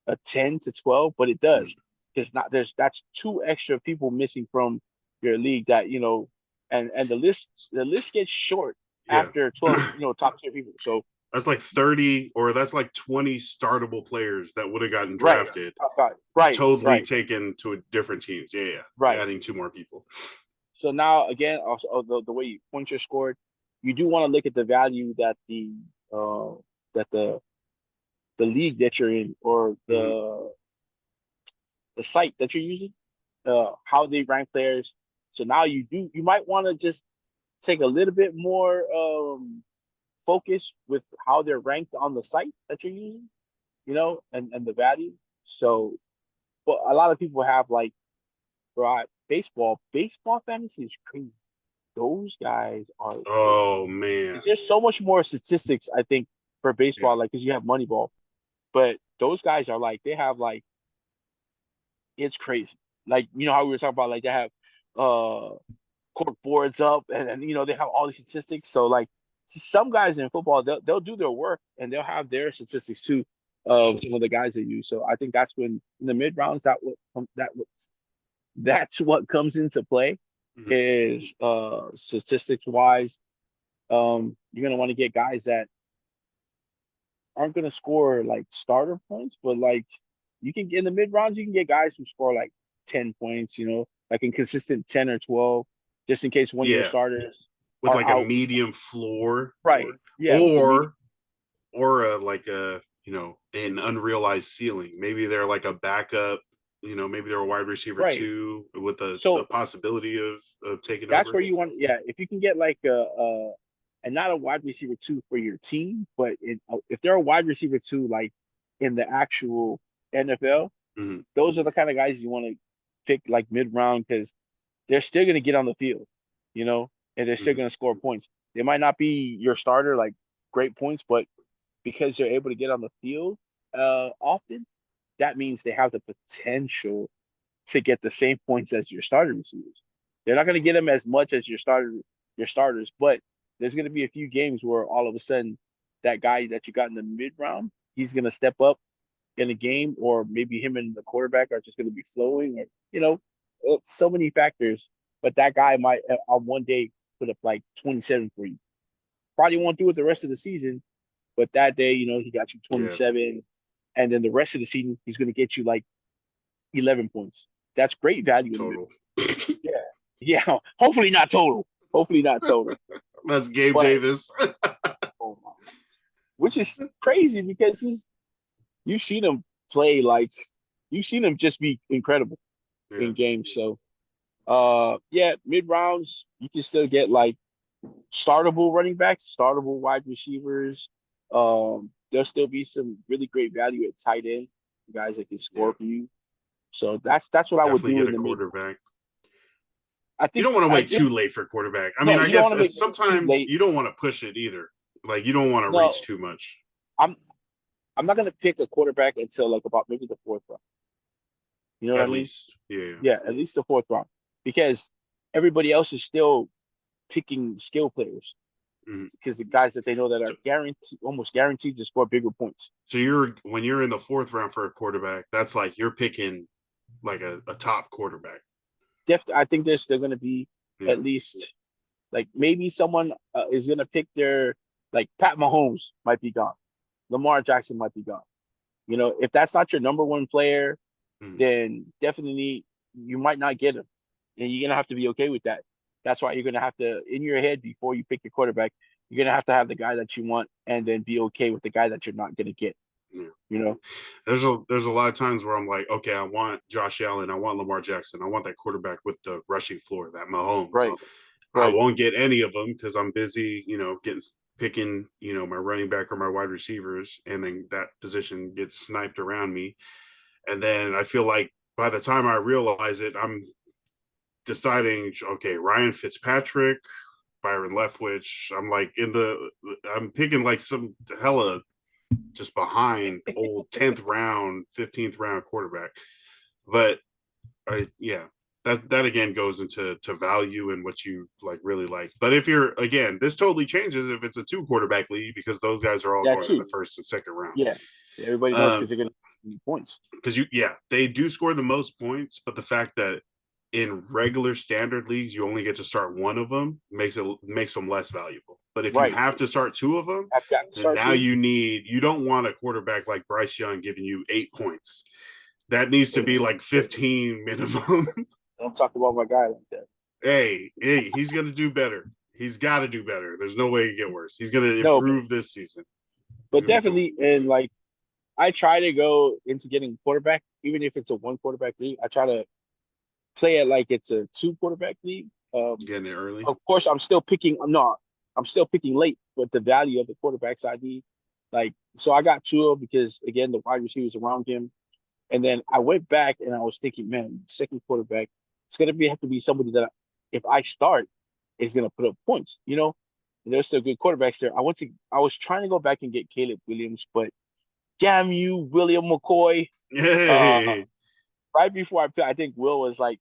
a 10 to 12, but it Mm. does. Because not there's that's two extra people missing from your league that you know, and the list gets short Yeah. after 12, top tier people. So That's like 30 or that's like 20 startable players that would have gotten right, drafted, right, totally right, taken to different teams. Yeah, yeah. right. Adding two more people. So now again, also the way points are scored, you do want to look at the value that uh that the league that you're in or Mm-hmm. the site that you're using, how they rank players. So now you might want to just take a little bit more focus with how they're ranked on the site that you're using, and the value. So, but a lot of people have like, right, baseball fantasy is crazy. Those guys are crazy. Oh man. 'Cause there's so much more statistics, I think, for Yeah. baseball, like because you have Moneyball, but those guys are like they have like it's crazy. Like how we were talking about, like they have uh court boards up, and they have all these statistics. So like some guys in football, they'll do their work and they'll have their statistics too of some of the guys they use. So I think that's when in the mid rounds that's what comes into play Mm-hmm. is statistics wise. You're gonna want to get guys that aren't gonna score like starter points, but like you can get in the mid rounds, you can get guys who score like 10 points, like in consistent 10 or 12, just in case one of your Yeah. starters With are like a out. medium floor Right. Yeah, with the medium. or like a an unrealized ceiling. Maybe they're like a backup, maybe they're a wide receiver Right. too with the So possibility of taking that's over. where you want, yeah, if you can get like and not a wide receiver two for your team, but if they're a wide receiver two, like in the actual NFL, Mm-hmm. those are the kind of guys you want to pick like mid round because they're still going to get on the field, and they're still Mm-hmm. going to score points. They might not be your starter, like great points, but because they're able to get on the field often, that means they have the potential to get the same points as your starter receivers. They're not going to get them as much as your starters, but there's going to be a few games where all of a sudden that guy that you got in the mid round, he's going to step up in a game, or maybe him and the quarterback are just going to be flowing, or so many factors. But that guy might on one day put up like 27 for you. Probably won't do it the rest of the season, but that day, he got you Yeah, 27, and then the rest of the season he's going to get you like 11 points. That's great value in the mid. total. Yeah, yeah. Hopefully not total. Hopefully not total. That's Gabe But Davis. oh my, which is crazy because you've seen him play like you've seen him just be incredible Yeah. in games. So yeah, mid rounds you can still get like startable running backs, startable wide receivers. There'll still be some really great value at tight end, guys that can Yeah. score for you. So that's what I would Definitely do get in a the mid. quarterback. I You think don't want to I wait too think late for quarterback. I mean, no, I you don't guess want to make it's it too sometimes late. you don't want to push it either. Like you don't want to reach No, too much. I'm I'm not gonna pick a quarterback until like about maybe the fourth round. You know what I At mean? least. Yeah. Yeah, at least the fourth round, because everybody else is still picking skill players Mhm. because the guys that they know that So, are guaranteed, almost guaranteed to score bigger points. so when you're in the fourth round for a quarterback, that's like you're picking like a top quarterback. I think there's still going to be Yeah. at least Like maybe someone is gonna pick their like Pat Mahomes might be gone, Lamar Jackson might be gone. You know, if that's not your number one player, Hmm. then definitely you might not get him, and you're gonna have to be okay with that. That's why you're gonna have to, in your head, before you pick your quarterback, you're gonna have the guy that you want, and then be okay with the guy that you're not gonna get. Yeah. You know, There's a lot of times where I'm like, okay, I want Josh Allen, I want Lamar Jackson, I want that quarterback with the rushing floor, that Mahomes. right, I right. won't get any of them because I'm busy, getting picking, my running back or my wide receivers, and then that position gets sniped around me. And then I feel like by the time I realize it, I'm deciding, okay, Ryan Fitzpatrick, Byron Leftwich. I'm picking like some hella just behind old 10th round, 15th round quarterback. But yeah, that again goes into value and what you like really like. But if you're again, this totally changes if it's a two quarterback league because those guys are all That going in the too. first and second round. Yeah, everybody knows because they're gonna need points. Because they do score the most points, but the fact that in regular standard leagues you only get to start one of them makes them less valuable. But if you Right. have to start two of them, I've got to then start now to. you don't want a quarterback like Bryce Young giving you 8 points. That needs to be like 15 minimum. Don't talk about my guy like that. Hey, he's gonna do better. He's got to do better. There's no way to get worse. He's gonna No, improve this season. but definitely, and like I try to go into getting quarterback, even if it's a one quarterback league. I try to play it like it's a two quarterback league. Getting it early. Of course, I'm still picking late, but the value of the quarterbacks I need, like, so I got Tua because again the wide receivers around him, and then I went back and I was thinking, man, second quarterback, it's gonna have to be somebody that if I start is gonna put up points, you know. And there's still good quarterbacks there. I was trying to go back and get Caleb Williams, but damn you, William McCoy. Uh, Hey, right before I picked, I think Will was like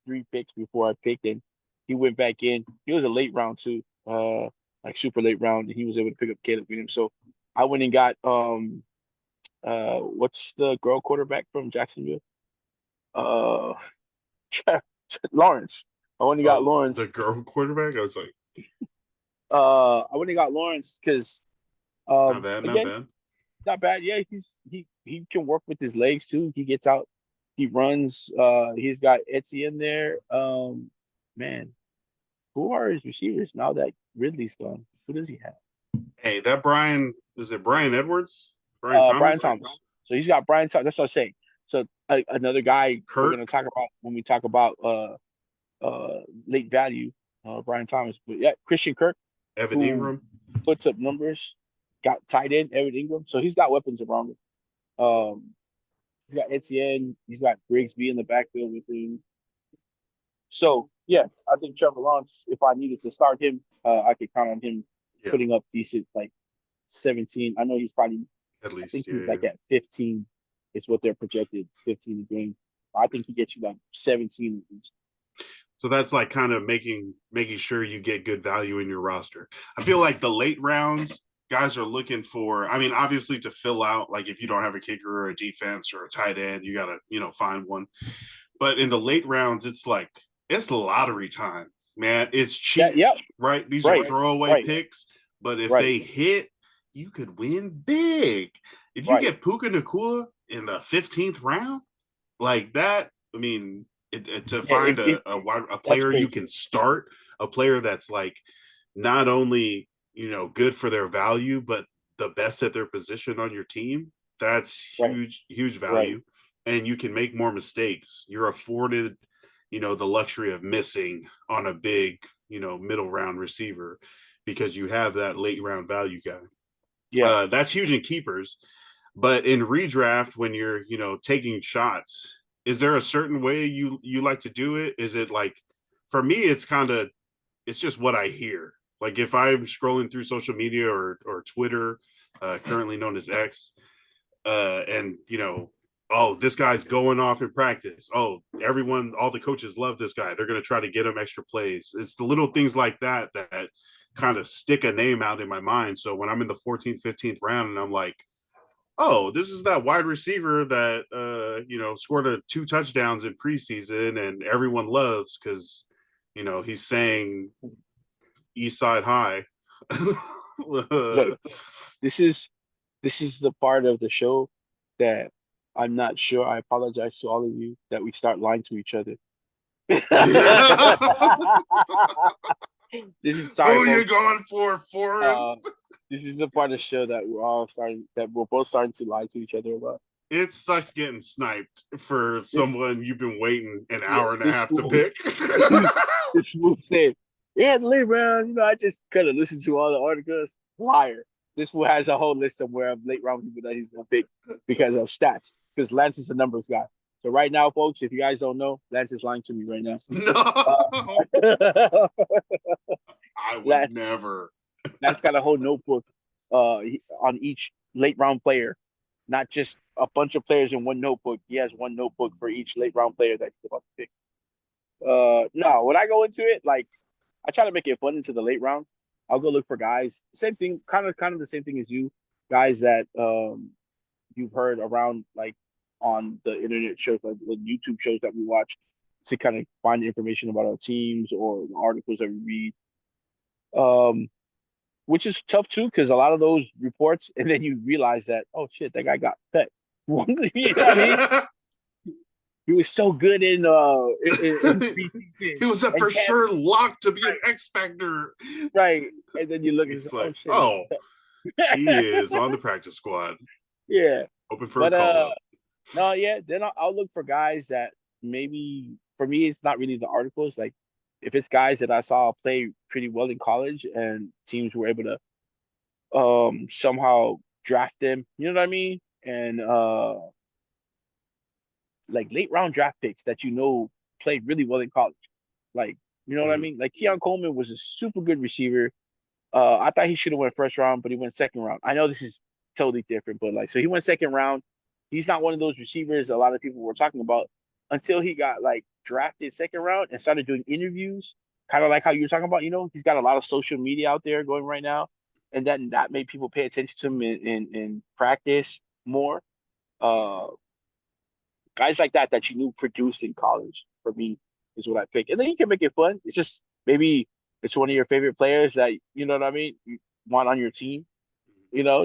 three picks before I picked him. He went back in. He was a late round too, like super late round, and he was able to pick up Caleb Williams. So I went and got what's the girl quarterback from Jacksonville? Uh, Lawrence. I went and got oh, the Lawrence. girl quarterback. I was like, I went and got Lawrence because not bad, not again, bad. not bad. Yeah, he can work with his legs too. He gets out, he runs. He's got Etienne there. Man, who are his receivers now that Ridley's gone? Who does he have? Hey, that Brian is it Brian Edwards? Brian Brian Thomas? Thomas. So he's got Brian Thomas. That's what I'm saying. So another guy we're gonna Kirk? talk about when we talk about late value, Brian Thomas. But yeah, Christian Kirk, Evan who Ingram? puts up numbers, got tight end Evan Ingram. So he's got weapons around him. He's got Etienne. He's got Grigsby in the backfield with him. So yeah, I think Trevor Lawrence, if I needed to start him, I could count on him Yeah, putting up decent like 17. I know he's probably, at I think least. he's Yeah. like at 15 is what they're projected, 15 a game. I think he gets you like 17 at least. So that's like kind of making sure you get good value in your roster. I feel like the late rounds, guys are looking for, I mean, obviously to fill out, like if you don't have a kicker or a defense or a tight end, you gotta, find one. But in the late rounds, it's lottery time, man. It's Yeah, cheap, yep, right? These are right, throwaway right, picks, but if right, they hit, you could win big. If you right. get Puka Nakua in the 15th round, like that, I mean, to Yeah, find if a that's player you crazy. can start, a player that's like not only good for their value, but the best at their position on your team. That's Right, huge right, value, and you can make more mistakes. You're afforded, the luxury of missing on a big, middle round receiver because you have that late round value guy. yeah. That's huge in keepers. But in redraft, when you're, taking shots, is there a certain way you like to do it? Is it like, for me, it's just what I hear. Like if I'm scrolling through social media or Twitter, currently known as X, and oh, this guy's going off in practice. Oh, all the coaches love this guy. They're going to try to get him extra plays. It's the little things like that that kind of stick a name out in my mind. So when I'm in the 14th, 15th round and I'm like, oh, this is that wide receiver that scored two touchdowns in preseason and everyone loves because he's saying East Side High. Look, this is the part of the show that I'm not sure. I apologize to all of you that we start lying to each other. This is sorry, Who you folks. going for, Uh, Forrest? this is the part of the show that we're both starting to lie to each other about. It sucks getting sniped for This, someone you've been waiting an yeah, hour and a this half to fool, pick. this fool said, "Yeah, the late round. I just kind of listened to all the articles." Liar. This fool has a whole list of where late round people that he's gonna pick because of stats. Because Lance is a numbers guy. So right now, folks, if you guys don't know, Lance is lying to me right now. No, Uh, I would Lance, never. Lance got a whole notebook on each late round player, not just a bunch of players in one notebook. He has one notebook for each late round player that he's about to pick. No, when I go into it, like I try to make it fun into the late rounds. I'll go look for guys. Same thing, kind of the same thing as you guys that you've heard around like on the internet shows, like the YouTube shows that we watch to kind of find information about our teams or the articles that we read. Which is tough too, because a lot of those reports, and then you realize that, oh shit, that guy got cut. You know what I mean? He was so good in He preseason was a and for camp, sure lock to be an X Factor. right? And then you look and say, It's oh like, shit, oh, he is on the practice squad, yeah. hoping for a But call up. no, yeah. Then I'll look for guys that maybe for me it's not really the articles. Like if it's guys that I saw play pretty well in college and teams were able to somehow draft them, you know what I mean? And like late round draft picks that played really well in college. Like, you know what I Mhm. mean? Like Keon Coleman was a super good receiver. I thought he should have went first round, but he went second round. I know this is totally different, but like so he went second round. He's not one of those receivers a lot of people were talking about until he got like drafted second round and started doing interviews, kind of like how you were talking about. He's got a lot of social media out there going right now, and then that made people pay attention to him in practice more. Uh, Guys like that you knew produced in college for me is what I pick. And then you can make it fun. It's just maybe it's one of your favorite players that you know what I mean, you want on your team,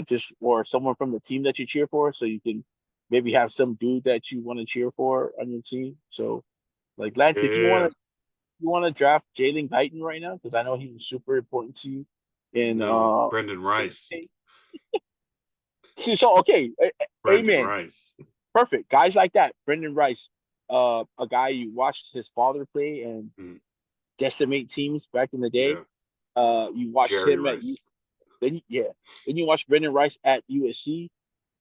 just or someone from the team that you cheer for, so you can maybe have some dude that you want to cheer for on your team. So like Lance, if Yeah, you want to draft Jalen Guyton right now, because I know he was super important to you in no, Brendan Rice. so okay, Brendan amen. Rice. Perfect. Guys like that. Brendan Rice, a guy you watched his father play and Mm, decimate teams back in the day. yeah, You watched Jerry him Rice. then you watched Brendan Rice at USC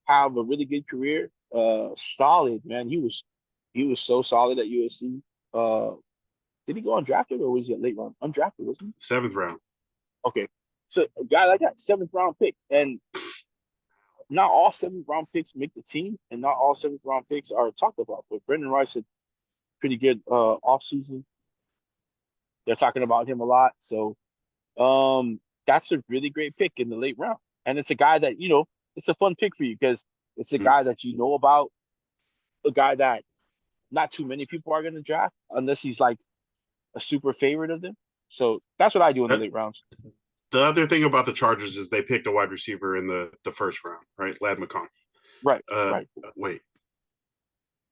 have a really good career. Solid, man. He was so solid at USC. Did he go undrafted or was he a late round? Undrafted, wasn't he? Seventh round. Okay. So a guy like that, seventh round pick. And not all seventh round picks make the team, and not all seventh round picks are talked about. But Brendan Rice had pretty good off season. They're talking about him a lot. So that's a really great pick in the late round. And it's a guy that, it's a fun pick for you because it's a Mm, guy that you know about, a guy that not too many people are going to draft unless he's like a super favorite of them. So that's what I do in the that- late rounds. The other thing about the Chargers is they picked a wide receiver in the first round, right? Lad McConkey. Right, Uh, right. wait,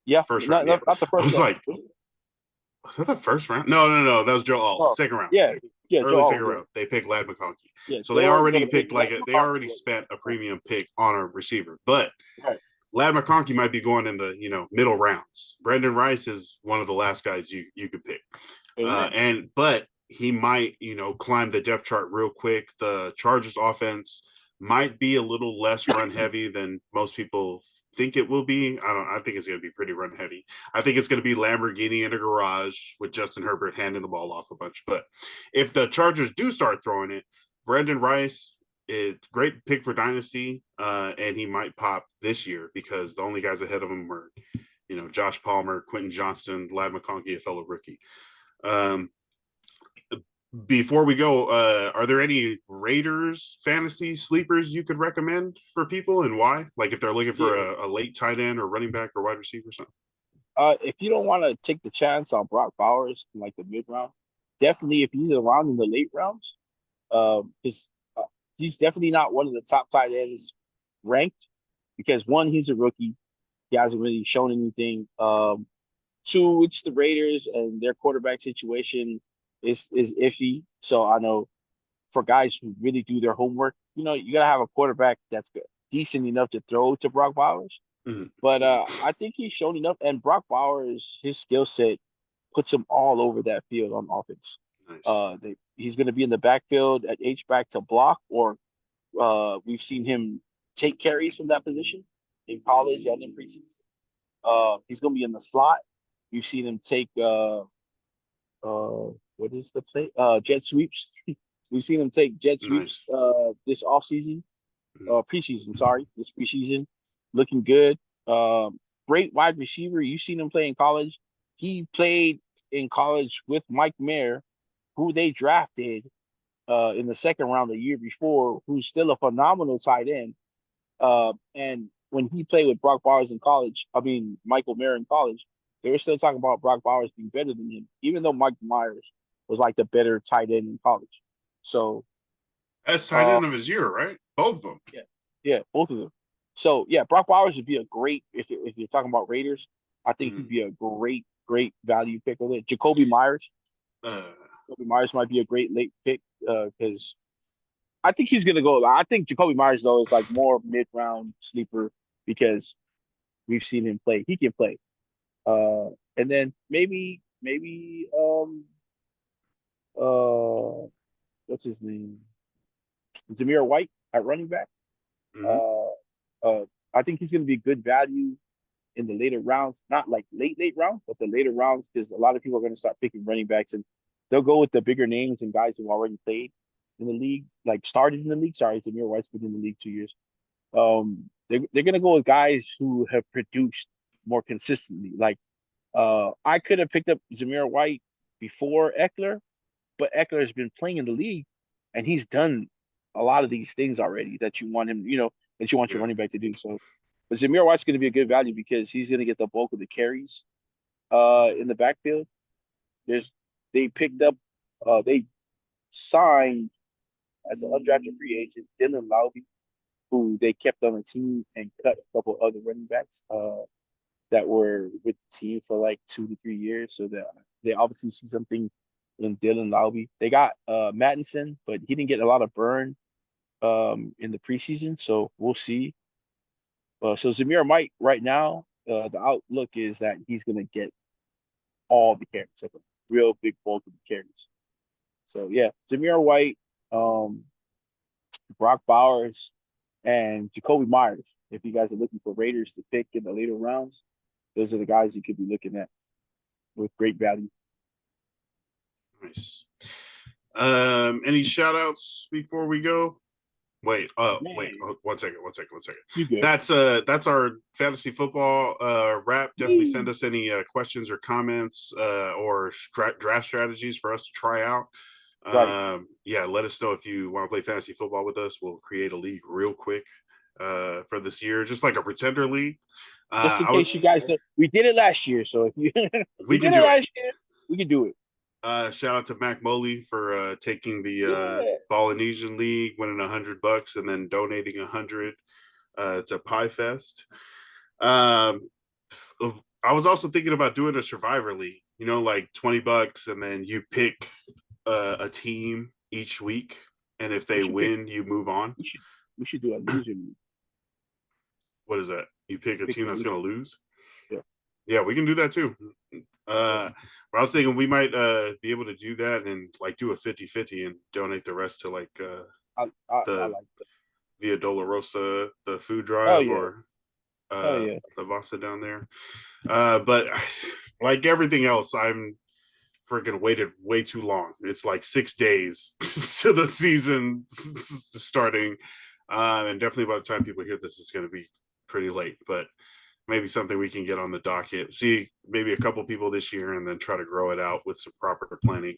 Yeah, first round. not, Yeah, not, not the I first was round. like, was that the first round? No. That was Joe Alt. Oh, Second round, yeah, yeah, Joe early second Allen, round. They picked Lad McConkey. yeah. So They they weren't already going to pick picked Lance they already McConkey. spent a premium pick on a receiver, but Right. Lad McConkey might be going in the middle rounds. Brendan Rice is one of the last guys you could pick, but he might climb the depth chart real quick. The Chargers offense might be a little less run heavy than most people think it will be. I think it's going to be pretty run heavy. I think it's going to be Lamborghini in a garage with Justin Herbert handing the ball off a bunch. But if the Chargers do start throwing it, Brendan Rice, great pick for dynasty, and he might pop this year because the only guys ahead of him were, Josh Palmer, Quentin Johnston, Lad McConkey, a fellow rookie. Before we go, are there any Raiders fantasy sleepers you could recommend for people and why? Like if they're looking for a late tight end or running back or wide receiver or something? If you don't want to take the chance on Brock Bowers in like the mid round, definitely if he's around in the late rounds, Because he's definitely not one of the top tight ends ranked because one, he's a rookie. He hasn't really shown anything. Two, it's the Raiders and their quarterback situation is iffy. So I know for guys who really do their homework, you gotta have a quarterback that's good, decent enough to throw to Brock Bowers. Mhm. But I think he's shown enough, and Brock Bowers, his skill set puts him all over that field on offense. Nice. He's going to be in the backfield at H back to block, or we've seen him take carries from that position in college and in preseason. He's going to be in the slot. You've seen him take what is the play? Jet sweeps. We've seen him take jet sweeps Nice. this offseason, Mhm. preseason, sorry, this preseason, looking good. Great wide receiver. You've seen him play in college. He played in college with Mike Mayer, who they drafted in the second round the year before, who's still a phenomenal tight end. And when he played with Brock Bowers in college, I mean Michael Mayer in college, they were still talking about Brock Bowers being better than him, even though Mike Myers was like the better tight end in college. So That's tight uh, end of his year, right? Both of them. yeah, yeah, both of them. So yeah, Brock Bowers would be a great if you're talking about Raiders. I think he'd Mhm. be a great value pick over there. Jacoby Myers. Uh, Jacoby Myers might be a great late pick because I think he's gonna go. I think Jacoby Myers though is like more mid round sleeper because we've seen him play. He can play. And then maybe uh what's his name? Zamir White at running back. mhm. Uh, uh, I think he's gonna be good value in the later rounds, not like late rounds, but the later rounds because a lot of people are gonna start picking running backs and they'll go with the bigger names and guys who already played in the league, like started in the league. Sorry, Zamir White's been in the league 2 years. They're gonna go with guys who have produced more consistently. Like I could have picked up Zamir White before Eckler, but Eckler has been playing in the league and he's done a lot of these things already that you want him, that you want your Yeah. running back to do. So, but Zamir White's going to be a good value because he's going to get the bulk of the carries in the backfield. There's they picked up they signed as an undrafted free agent Dylan Lowby, who they kept on the team and cut a couple other running backs that were with the team for like 2 to 3 years. So that they obviously see something in Dylan Lowby. They got Mattinson, but he didn't get a lot of burn in the preseason. So we'll see. So Zamir might right now, the outlook is that he's gonna get all the carries, like a real big bulk of the carries. So yeah, Zamir White, um, Brock Bowers, and Jacoby Myers. If you guys are looking for Raiders to pick in the later rounds, those are the guys you could be looking at with great value. Nice. Any shout outs before we go? Wait, Man, 1 second. you good? That's our fantasy football wrap. Definitely Yee. send us any questions or comments or draft strategies for us to try out. Right. Yeah, let us know if you want to play fantasy football with us. We'll create a league real quick for this year, just like a pretender league. Just in I was case you guys don't, we did it last year. So if you we We can did it do it. last year, we can do it. Shout out to Mac Moley for taking the Yeah. Ballinesian League, winning $100 and then donating 100 to Pie Fest. Um, I was also thinking about doing a Survivor League. Like $20, and then you pick a team each week, and if We they should pick win, you move on. we should do a loser league. What is that? You pick a Pick team a that's loser. going to lose. Yeah. Yeah, we can do that too. Yeah. But I was thinking we might be able to do that and like do a 50-50 and donate the rest to like I the like that. Via Dolorosa, the food Oh drive, yeah. or Oh yeah. the Vasa down there. But like everything else, I'm freaking waited way too long. It's like 6 days to the season starting. And definitely by the time people hear this, it's going to be pretty late. But maybe something we can get on the docket. See maybe a couple people this year, and then try to grow it out with some proper planning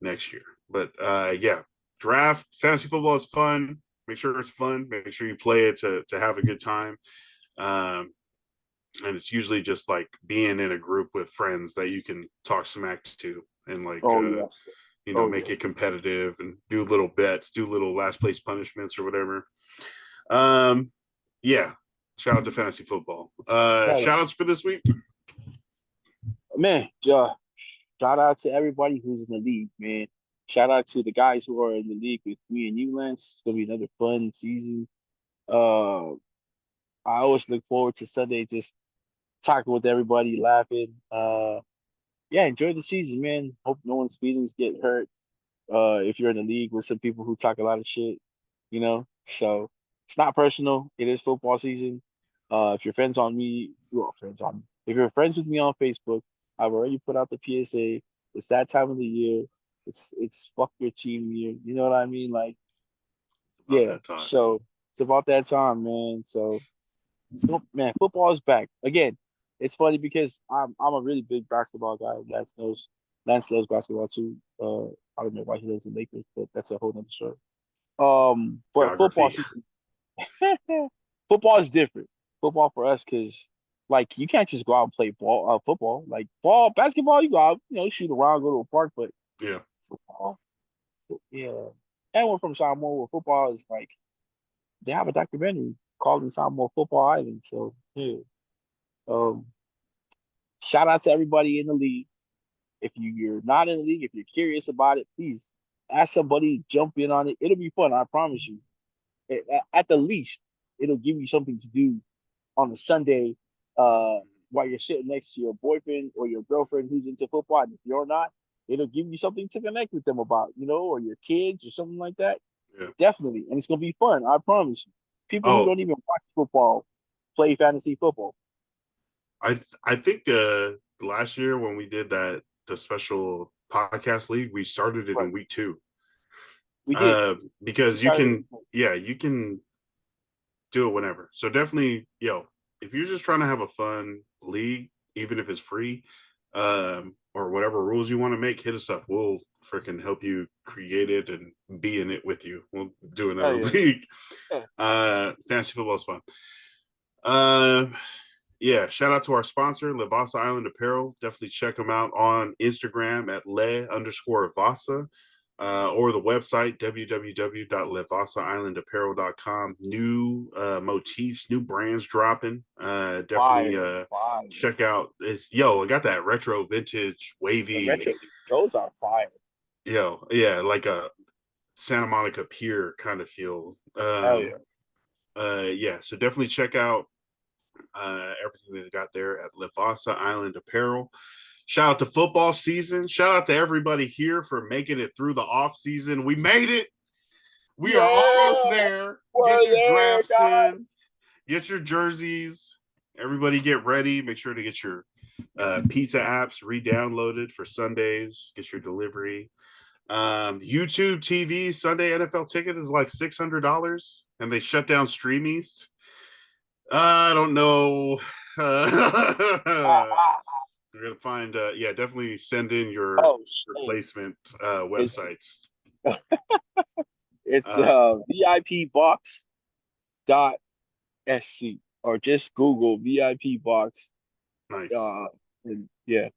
next year. But yeah, draft fantasy football is fun. Make sure it's fun. Make sure you play it to have a good time. Um, and it's usually just like being in a group with friends that you can talk smack to and like Oh yes. Oh make it yes. competitive and do little bets, do little last place punishments or whatever. Yeah. Shout out to fantasy football. Hell yeah. Shout outs for this week. Man, shout out to everybody who's in the league, man. Shout out to the guys who are in the league with me and you, Lance. It's gonna be another fun season. Uh, I always look forward to Sunday, just talking with everybody, laughing. Yeah, enjoy the season, man. Hope no one's feelings get hurt. If you're in the league with some people who talk a lot of shit, you know. So it's not personal. It is football season. If you're friends on me, well, friends on me. If you're friends with me on Facebook, I've already put out the PSA. It's that time of the year. It's fuck your team year. You know what I mean? Like, About yeah. that time. So it's about that time, man. So man, football is back again. It's funny because I'm a really big basketball guy. Lance loves basketball too. I don't know why he lives in Lakers, but that's a whole nother story. But football Geography. season, football is different. Football for us because like you can't just go out and play football. Like basketball, you go out, shoot around, go to a park, but Yeah. football, yeah. Anyone from Samoa where football is like they have a documentary called Samoa Football Island. So yeah. Um, Shout out to everybody in the league. If you're not in the league, if you're curious about it, please ask somebody, jump in on it. It'll be fun, I promise you. At the least, it'll give you something to do on a Sunday while you're sitting next to your boyfriend or your girlfriend who's into football. And if you're not, it'll give you something to connect with them about, or your kids or something like that. Yeah. Definitely. And it's going to be fun, I promise you. People who Oh, don't even watch football play fantasy football. I think last year when we did the special podcast league, we started it Right. in week 2. We did. We Because started. you can do it whenever. So definitely, if you're just trying to have a fun league, even if it's free, or whatever rules you want to make, hit us up. We'll freaking help you create it and be in it with you. We'll do another Yeah. league. Yeah. Fantasy football is fun. Uh, yeah, shout out to our sponsor, Levasa Island Apparel. Definitely check them out on Instagram at le_vasa. Or the website www.levasaislandapparel.com. New motifs, new brands dropping. Definitely Fire. check out this. I got that retro vintage The wavy. retro, those are fire. Yeah, like a Santa Monica Pier kind of feel. Hell yeah. Yeah, so definitely check out everything they got there at Levasa Island Apparel. Shout out to football season. Shout out to everybody here for making it through the off season. We made it. We are almost Yeah, there. we're Get your there, drafts guys. in. Get your jerseys. Everybody get ready. Make sure to get your pizza apps re-downloaded for Sundays. Get your delivery. YouTube TV Sunday NFL ticket is like $600, and they shut down Stream East. I don't know. We're gonna find. Definitely send in your Oh shit! replacement It's websites. it's Uh, VIP box dot sc or just Google VIP box. nice. And yeah.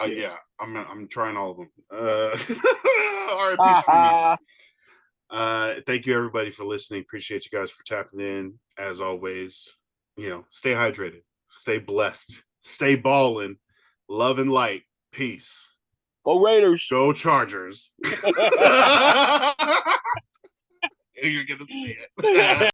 Yeah, I'm trying all of them. RIP Streamies. Thank you everybody for listening. Appreciate you guys for tapping in. As always, stay hydrated, stay blessed, stay balling, love and light, peace. Go Raiders. Go Chargers. You're gonna see it.